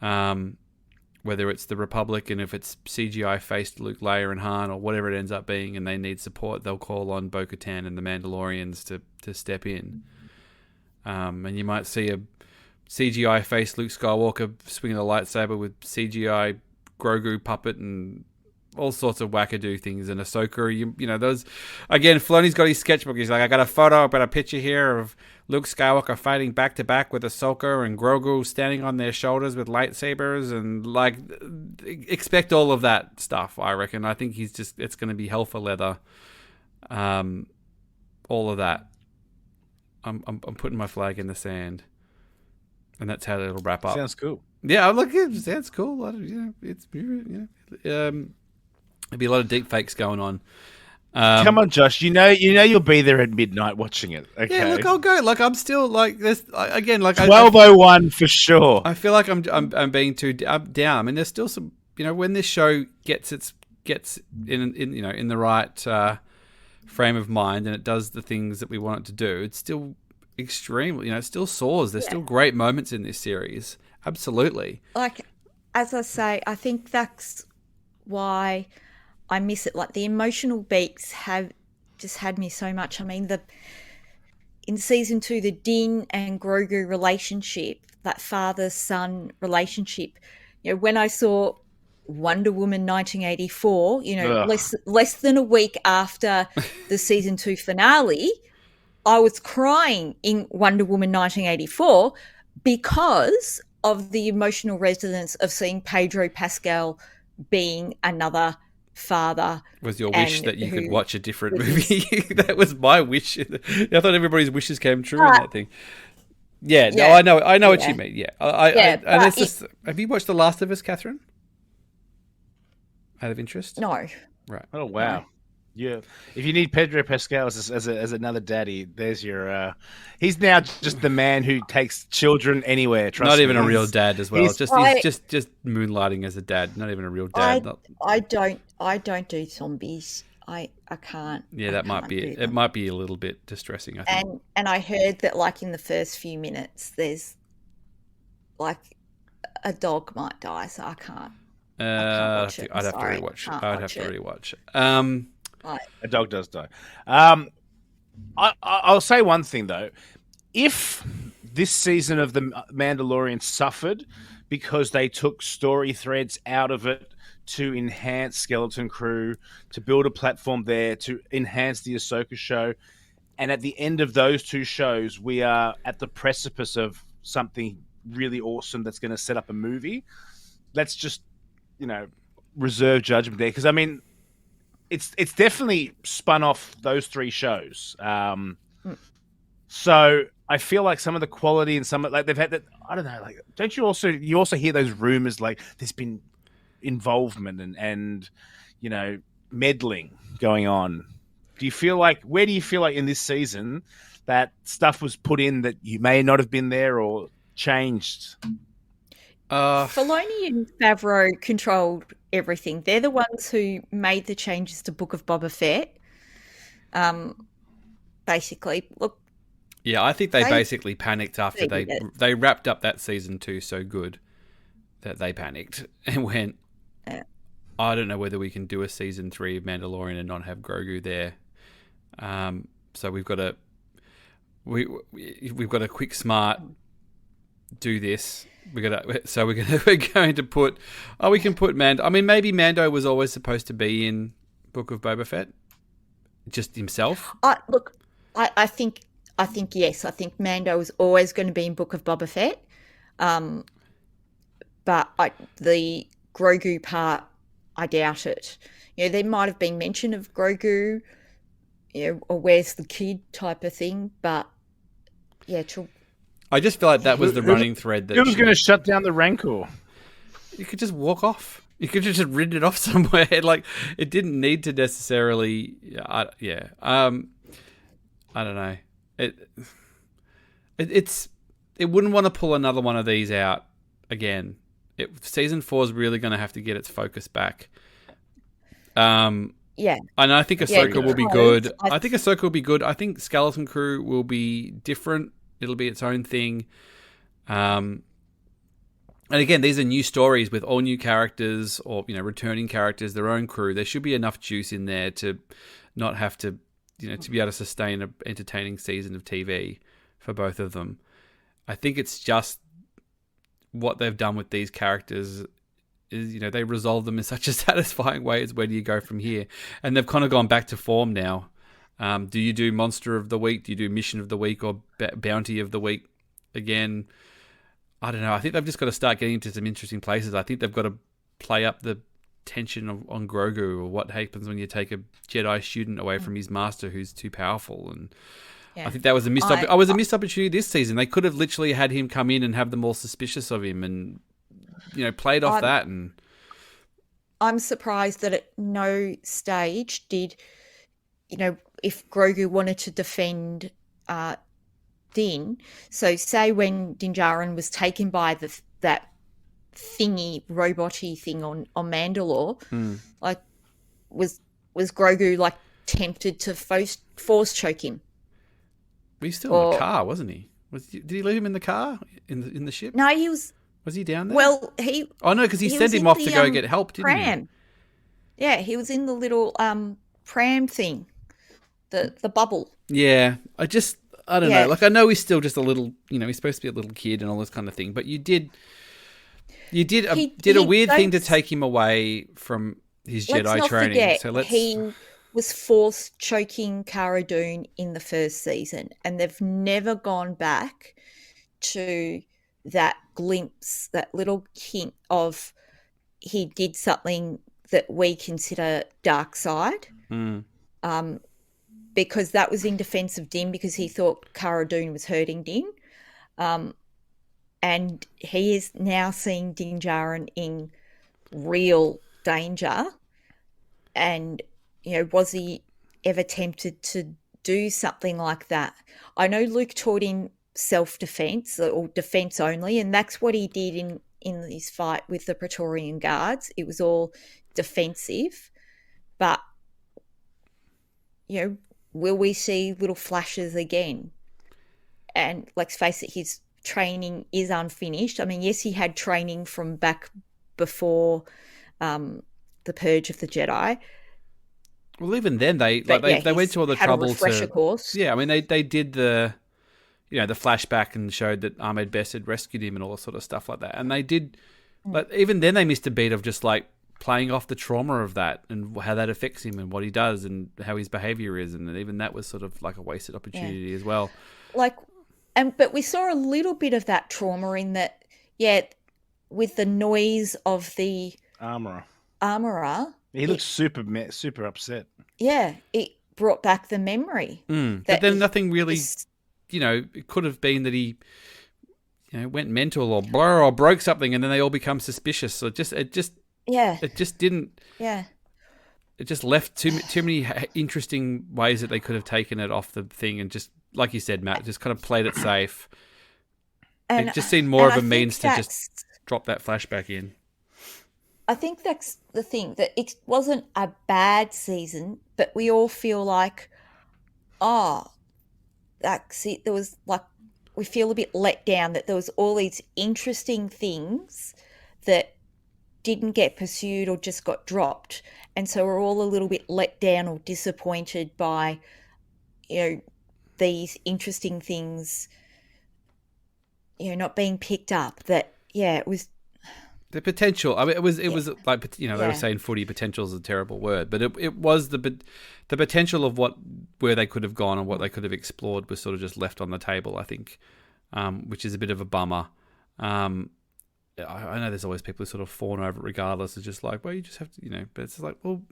whether it's the Republic and if it's CGI faced Luke, Leia, and Han, or whatever it ends up being, and they need support, they'll call on Bo-Katan and the Mandalorians to step in. And you might see a CGI faced Luke Skywalker swinging a lightsaber with CGI Grogu puppet and all sorts of wackadoo things. And Ahsoka, those, again, Filoni's got his sketchbook. He's like, I got a picture here of Luke Skywalker fighting back to back with Ahsoka and Grogu standing on their shoulders with lightsabers, and expect all of that stuff. I reckon. I think it's going to be hell for leather. All of that. I'm putting my flag in the sand, and that's how it'll wrap up. Sounds cool. Yeah, it sounds cool. There'll be a lot of deep fakes going on. Come on, Josh. You know you'll be there at midnight watching it. Okay. Yeah, look, I'll go. I'm still this again. 12:01 for sure. I feel like I'm being too down. I mean, there's still some. When this show gets in the right frame of mind and it does the things that we want it to do, it's still extremely. It still soars. There's still great moments in this series. Absolutely. As I say, I think that's why I miss it. The emotional beats have just had me so much. I mean, in season 2, the Din and Grogu relationship, that father-son relationship, when I saw Wonder Woman 1984, less than a week after the season 2 finale, I was crying in Wonder Woman 1984 because of the emotional resonance of seeing Pedro Pascal being another father. Was your wish that you could watch a different movie? That was my wish. I thought everybody's wishes came true in that thing. Yeah, no, I know what you mean. Yeah, have you watched The Last of Us, Catherine? Out of interest? No. Right. Oh wow. No. Yeah. If you need Pedro Pascal as another daddy, there's your. He's now just the man who takes children anywhere. Not even a real dad as well. He's just moonlighting as a dad. Not even a real dad. I don't do zombies. I can't. Yeah, that might be it. It might be a little bit distressing, I think. And I heard that in the first few minutes, there's a dog might die, so I can't. I'd have to rewatch. A dog does die. I'll say one thing though: if this season of The Mandalorian suffered because they took story threads out of it to enhance Skeleton Crew, to build a platform there, to enhance the Ahsoka show, and at the end of those two shows, we are at the precipice of something really awesome that's going to set up a movie. Let's just reserve judgment there, because I mean, it's definitely spun off those three shows. So I feel like some of the quality and some they've had that, I don't know, don't you also hear those rumors there's been involvement and meddling going on? Where do you feel like in this season that stuff was put in that you may not have been there or changed? Filoni and Favreau controlled everything. They're the ones who made the changes to Book of Boba Fett. Basically, look. Yeah, I think they basically panicked after they wrapped up that season 2 so good that they panicked and went, I don't know whether we can do a season 3 of Mandalorian and not have Grogu there. So we've got a quick, smart do this. We're going to put. Oh, we can put Mando. I mean, maybe Mando was always supposed to be in Book of Boba Fett, just himself. Look, I think yes. I think Mando was always going to be in Book of Boba Fett, but the Grogu part, I doubt it. There might have been mention of Grogu, or where's the kid type of thing, but yeah, I just feel like that was the running thread. That who was going to shut down the Rancor? You could just walk off. You could just rid it off somewhere. Like, it didn't need to necessarily. I don't know. It wouldn't want to pull another one of these out again. Season 4 is really going to have to get its focus back. Yeah. And I think Ahsoka will be good. I think Ahsoka will be good. I think Skeleton Crew will be different. It'll be its own thing. And again, these are new stories with all new characters or, returning characters, their own crew. There should be enough juice in there to not have to, to be able to sustain an entertaining season of TV for both of them. I think it's just what they've done with these characters is, they resolve them in such a satisfying way as where do you go from here? And they've kind of gone back to form now. Do you do Monster of the Week? Do you do Mission of the Week or Bounty of the Week? Again, I don't know. I think they've just got to start getting into some interesting places. I think they've got to play up the tension on Grogu, or what happens when you take a Jedi student away from his master who's too powerful. And I think that was a missed opportunity this season. They could have literally had him come in and have them all suspicious of him and, played off that. And I'm surprised that at no stage did, if Grogu wanted to defend Din, so say when Din Djarin was taken by that thingy, robot-y thing on Mandalore, like was Grogu like tempted to force choke him? He's still in the car, wasn't he? Did he leave him in the car in the ship? No, he was. Was he down there? Well, he. Oh no, because he sent him off to go get help, didn't pram. he? Yeah, he was in the little pram thing, the bubble. Yeah, I don't know. Like, I know he's still just a little, he's supposed to be a little kid and all this kind of thing, but you did a weird thing to take him away from his Jedi training. Forget, he was forced choking Cara Dune in the first season, and they've never gone back to that glimpse, that little hint of he did something that we consider dark side. Because that was in defense of Din, because he thought Cara Dune was hurting Din. And he is now seeing Din Djarin in real danger. And, was he ever tempted to do something like that? I know Luke taught him self-defense or defense only, and that's what he did in his fight with the Praetorian Guards. It was all defensive. But, will we see little flashes again? And let's face it, his training is unfinished. I mean, yes, he had training from back before the Purge of the Jedi. Well, even then, they went to all the trouble to course. Yeah, I mean, they did the flashback and showed that Ahmed Best had rescued him and all that sort of stuff like that. And they did, but even then, they missed a beat of just like playing off the trauma of that and how that affects him and what he does and how his behavior is, and even that was sort of like a wasted opportunity as well. But we saw a little bit of that trauma in that, with the noise of the armorer. He looked super upset. Yeah, it brought back the memory. But then nothing really, it could have been that he, went mental or blur or broke something, and then they all become suspicious. So it just didn't. Yeah. It just left too many interesting ways that they could have taken it off the thing, and just like you said, Matt, just kind of played it safe. It just seemed more of a means to just drop that flashback in. I think that's the thing, that it wasn't a bad season, but we all feel like, that's it. There was like, we feel a bit let down that there was all these interesting things that didn't get pursued or just got dropped. And so we're all a little bit let down or disappointed by, these interesting things not being picked up. That it was the potential. I mean, it was like, they were Yeah. saying footy potential is a terrible word, but it was the potential of where they could have gone and what they could have explored was sort of just left on the table, I think, which is a bit of a bummer. I know there's always people who sort of fawn over it regardless. It's just like, well, you just have to, but it's like, well,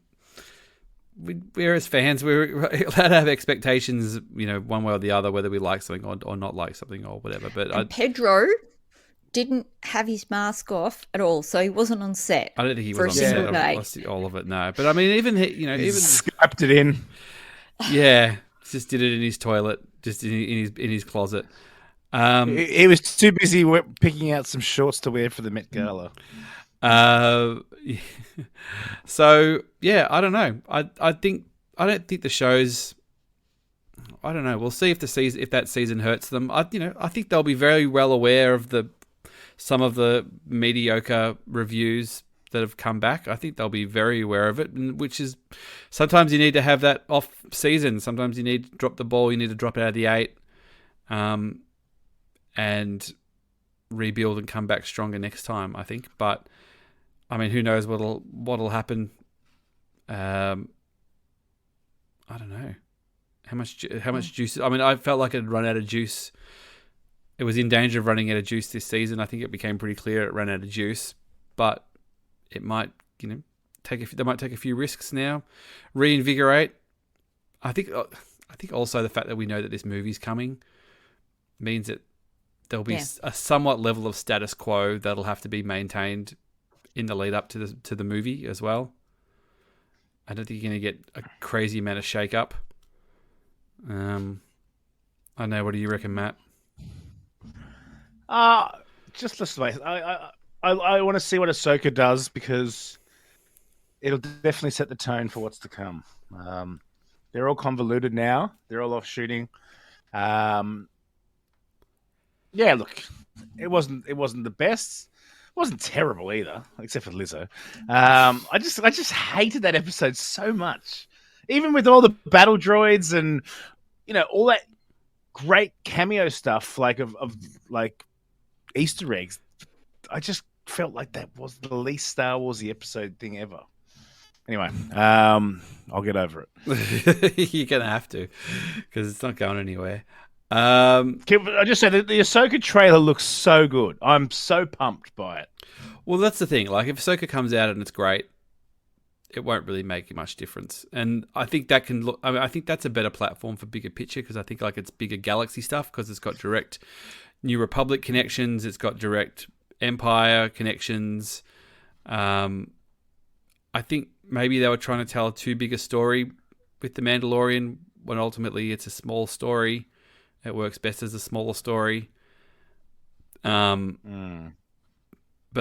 we're as fans, we're allowed to have expectations, one way or the other, whether we like something or not like something or whatever. But Pedro didn't have his mask off at all, so he wasn't on set. I don't think he for was a on single set day. of all of it, no. But I mean, even he, He even scrapped it in. yeah, just did it in his toilet, just in his closet. He was too busy picking out some shorts to wear for the Met Gala. So yeah, I don't know. I don't think the shows. I don't know. We'll see if that season hurts them. I think they'll be very well aware of some of the mediocre reviews that have come back. I think they'll be very aware of it, which is sometimes you need to have that off season. Sometimes you need to drop the ball. You need to drop it out of the 8, and rebuild and come back stronger next time, I think. But I mean, who knows what'll happen? I don't know how much juice. I mean, I felt like it had run out of juice. It was in danger of running out of juice this season. I think it became pretty clear it ran out of juice, but it might, they might take a few risks now, reinvigorate. I think also the fact that we know that this movie's coming means that there'll be a somewhat level of status quo that'll have to be maintained in the lead up to the movie as well. I don't think you're going to get a crazy amount of shake up. I don't know. What do you reckon, Matt? Just listen, mate. I want to see what Ahsoka does because it'll definitely set the tone for what's to come. They're all convoluted now. They're all off shooting. Yeah, look, it wasn't the best. It wasn't terrible either, except for Lizzo. I just hated that episode so much. Even with all the battle droids and all that great cameo stuff, like of like Easter eggs, I just felt like that was the least Star Warsy episode thing ever. Anyway, I'll get over it. You're gonna have to, because it's not going anywhere. I just said the Ahsoka trailer looks so good. I'm so pumped by it. Well, that's the thing. Like, if Ahsoka comes out and it's great, it won't really make much difference. And I think that can look. I mean, I think that's a better platform for bigger picture, because I think like it's bigger galaxy stuff, because it's got direct New Republic connections. It's got direct Empire connections. I think maybe they were trying to tell a too big a story with The Mandalorian, when ultimately it's a small story. It works best as a smaller story. But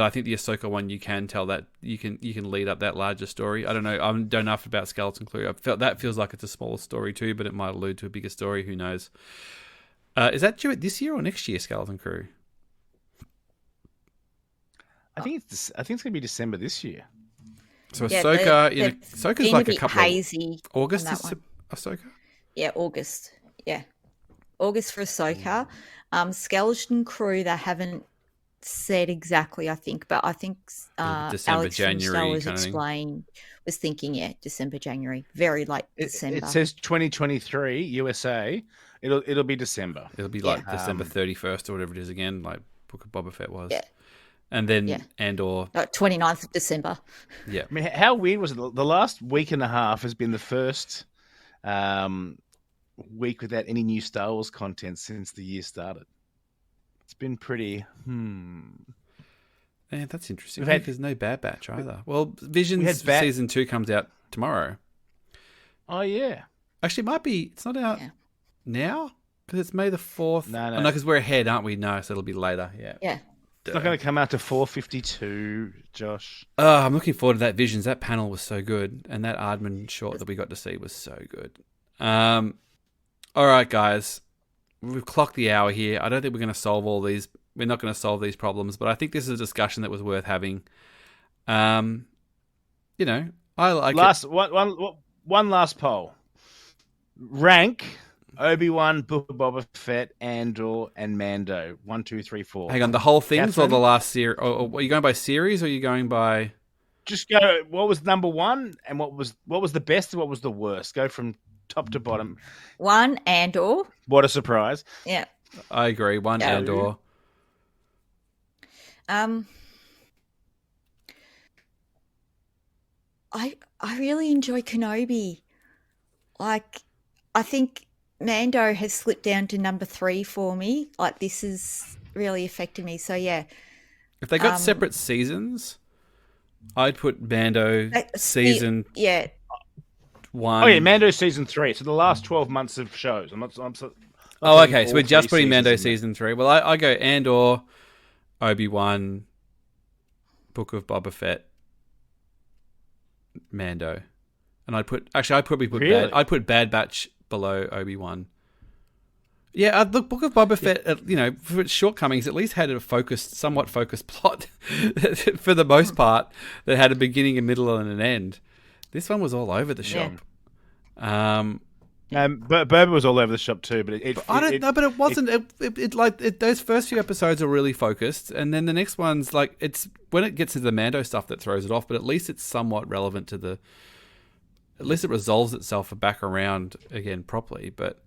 I think the Ahsoka one, you can tell that you can lead up that larger story. I don't know. I don't know enough about Skeleton Crew. That feels like it's a smaller story too, but it might allude to a bigger story. Who knows? Is that due this year or next year, Skeleton Crew? I think it's going to be December this year. So Ahsoka, Ahsoka's like a couple hazy of August. Is Ahsoka? Yeah, August. Yeah, August for Ahsoka. Skeleton Crew, they haven't said exactly, I think, but I think December, Alex January was thinking December, January, very late December. It says 2023 USA. It'll be December. It'll be like December 31st or whatever it is again, like Book of Boba Fett was. Yeah. And then Andor. 29th of December. Yeah. I mean, how weird was it? The last week and a half has been the first week without any new Star Wars content since the year started. It's been pretty. Yeah, that's interesting. There's no Bad Batch either. Well, Visions season 2 comes out tomorrow. Oh yeah. Actually, it might be. It's not out now because it's May the 4th. No, because we're ahead, aren't we? No, so it'll be later. Yeah. Yeah. It's not going to come out to 4:52, Josh. I'm looking forward to that Visions. That panel was so good, and that Aardman short that we got to see was so good. All right, guys, we've clocked the hour here. I don't think we're going to solve all these. We're not going to solve these problems, but I think this is a discussion that was worth having. I like one last poll. Rank Obi-Wan, Book of Boba Fett, Andor, and Mando. 1, 2, 3, 4. Hang on, the whole things Catherine? or the last series? Or are you going by series or are you going by... Just go. What was number one, and what was the best, and what was the worst? Go from top to bottom. 1, Andor. What a surprise! Yeah. I agree. 1, Yeah. Andor. I really enjoy Kenobi. Like, I think Mando has slipped down to number 3 for me. Like, this has really affected me. So yeah, If they got separate seasons, I'd put Mando season 1. Oh yeah, Mando season 3. So the last 12 months of shows. Oh, okay. So we're just putting Mando seasons in there. season 3. Well, I go Andor, Obi-Wan, Book of Boba Fett, Mando, and I'd probably put Really? I'd put Bad Batch below Obi-Wan. Yeah, the Book of Boba Fett, for its shortcomings, at least had a somewhat focused plot for the most part that had a beginning, a middle, and an end. This one was all over the shop. Yeah. But Boba was all over the shop too. But But it wasn't. Those first few episodes are really focused, and then the next one's like it's when it gets to the Mando stuff that throws it off. But at least it's somewhat relevant to the. At least it resolves itself back around again properly. But,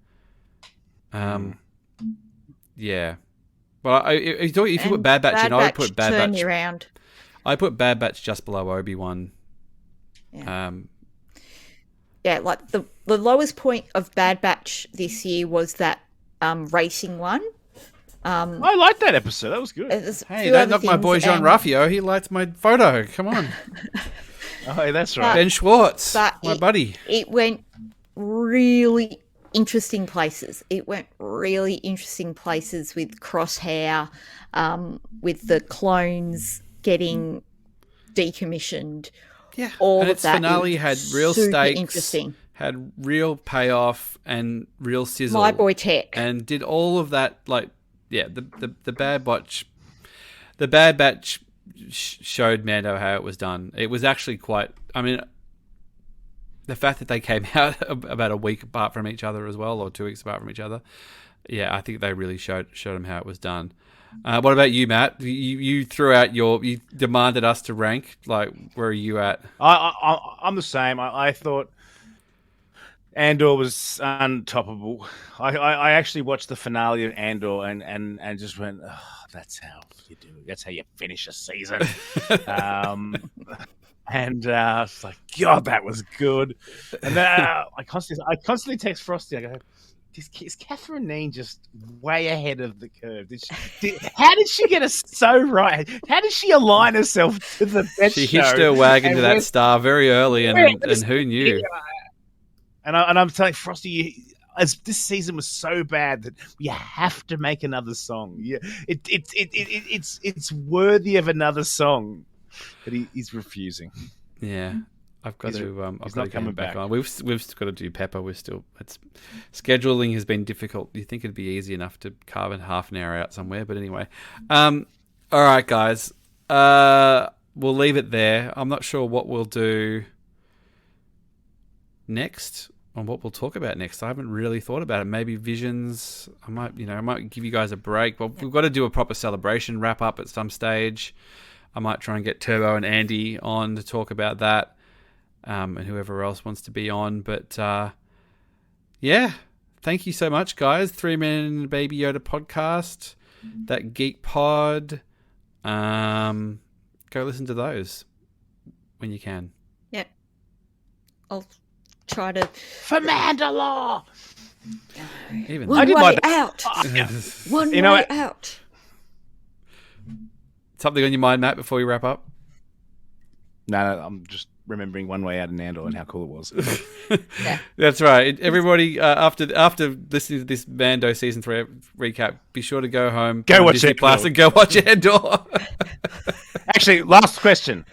yeah. But if you put Bad Batch in, I would put Bad turned Batch. me around. I put Bad Batch just below Obi-Wan. Yeah. Yeah, like the lowest point of Bad Batch this year was that racing one. I liked that episode. That was good. Hey, don't knock my boy John Raffio. He likes my photo. Come on. Oh, that's right. Ben Schwartz, my buddy. It went really interesting places. It went really interesting places with Crosshair, with the clones getting decommissioned. Yeah, all and of its that. finale had real stakes, interesting. Had real payoff and real sizzle. My boy Tech, and did all of that. Like, yeah, the Bad Batch, showed Mando how it was done. It was actually quite. I mean, the fact that they came out about a week apart from each other as well, or 2 weeks apart from each other. Yeah, I think they really showed them how it was done. What about you, Matt? You threw out you demanded us to rank. Like, where are you at? I'm the same. I thought Andor was untoppable. I actually watched the finale of Andor and just went, oh, that's how you do it. That's how you finish a season. And it's like, God, that was good. And then I constantly text Frosty. I go, is Catherine Kneen just way ahead of the curve? How did she get us so right? How did she align herself to the best She show? hitched her wagon to that star very early, and who knew? And I'm telling Frosty, this season was so bad that we have to make another song. Yeah, it's worthy of another song, but he's refusing. Yeah. I've got to not come coming back back on. We've got to do Pepper. Scheduling has been difficult. You think it'd be easy enough to carve in half an hour out somewhere, but anyway. All right, guys. We'll leave it there. I'm not sure what we'll do next, or what we'll talk about next. I haven't really thought about it. Maybe Visions. I might give you guys a break. Well, we've got to do a proper celebration wrap up at some stage. I might try and get Turbo and Andy on to talk about that. And whoever else wants to be on. But, yeah, thank you so much, guys. 3 Men and a Baby Yoda podcast, that Geek Pod. Go listen to those when you can. Yep. I'll try to... For Mandalore! Even One way out. One way out. Something on your mind, Matt, before we wrap up? No, I'm just remembering One Way Out in Andor and how cool it was. Yeah. That's right. Everybody, after listening to this Mando season 3 recap, be sure to go home, go watch Disney Andor. Plus, and go watch Andor. Actually, last question: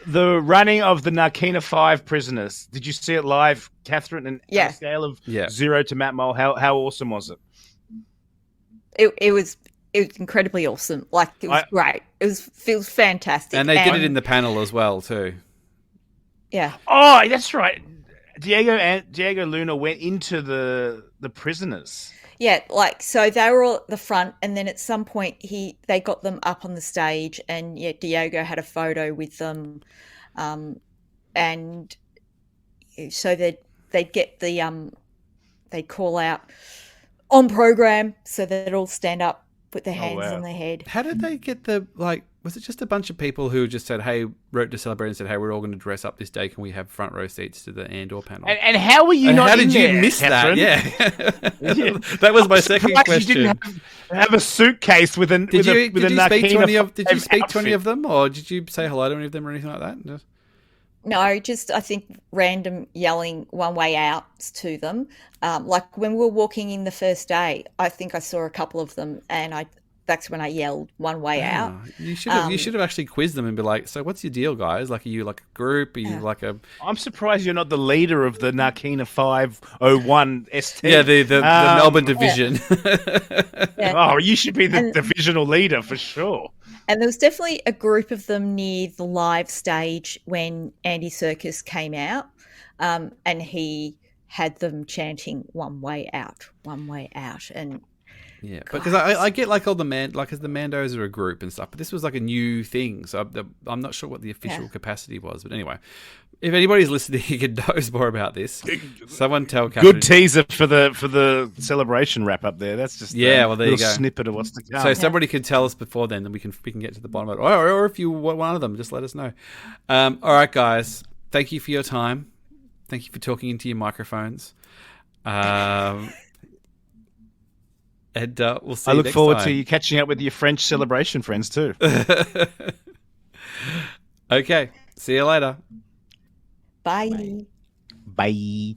the running of the Narkina 5 prisoners. Did you see it live, Catherine? And on a scale of 0 to Matt Mohl, how awesome was it? It was incredibly awesome. Like, it was great. It was fantastic. And they did it in the panel as well, too. Yeah. Oh, that's right. Diego Luna went into the prisoners. Yeah, like so they were all at the front, and then at some point they got them up on the stage, and yeah, Diego had a photo with them, and so they'd get they'd call out on program, so they'd all stand up, put their hands on their head. How did they get was it just a bunch of people who just said, hey, wrote to Celebrate and said, hey, we're all going to dress up this day, can we have front row seats to the Andor panel? And how were you not how did in you there, miss Catherine? that? Yeah. That was my second question. You didn't have a suitcase with Did you speak to any of outfit. them, or did you say hello to any of them or anything like that? Just... No, just I think random yelling one way out to them. Like when we were walking in the first day, I think I saw a couple of them, and that's when I yelled one way out. You should have actually quizzed them and be like, so what's your deal, guys? Like, are you like a group? Are you like a... I'm surprised you're not the leader of the Narkina 501 ST. Yeah, the Melbourne division. Yeah. Oh, you should be the divisional leader for sure. And there was definitely a group of them near the live stage when Andy Serkis came out, and he had them chanting one way out, and... Yeah, because I get like all the as the Mandos are a group and stuff, but this was like a new thing, so I'm not sure what the official capacity was. But anyway, if anybody's listening and knows more about this, someone tell Catherine. Good teaser for the celebration wrap up there. That's just well, there you go. Snippet of what's to come. So somebody could tell us before then we can get to the bottom of it, or if you want one of them, just let us know. All right, guys, thank you for your time. Thank you for talking into your microphones. And we'll see. I look forward time. to you catching up with your French celebration friends too. Okay, see you later. Bye. Bye.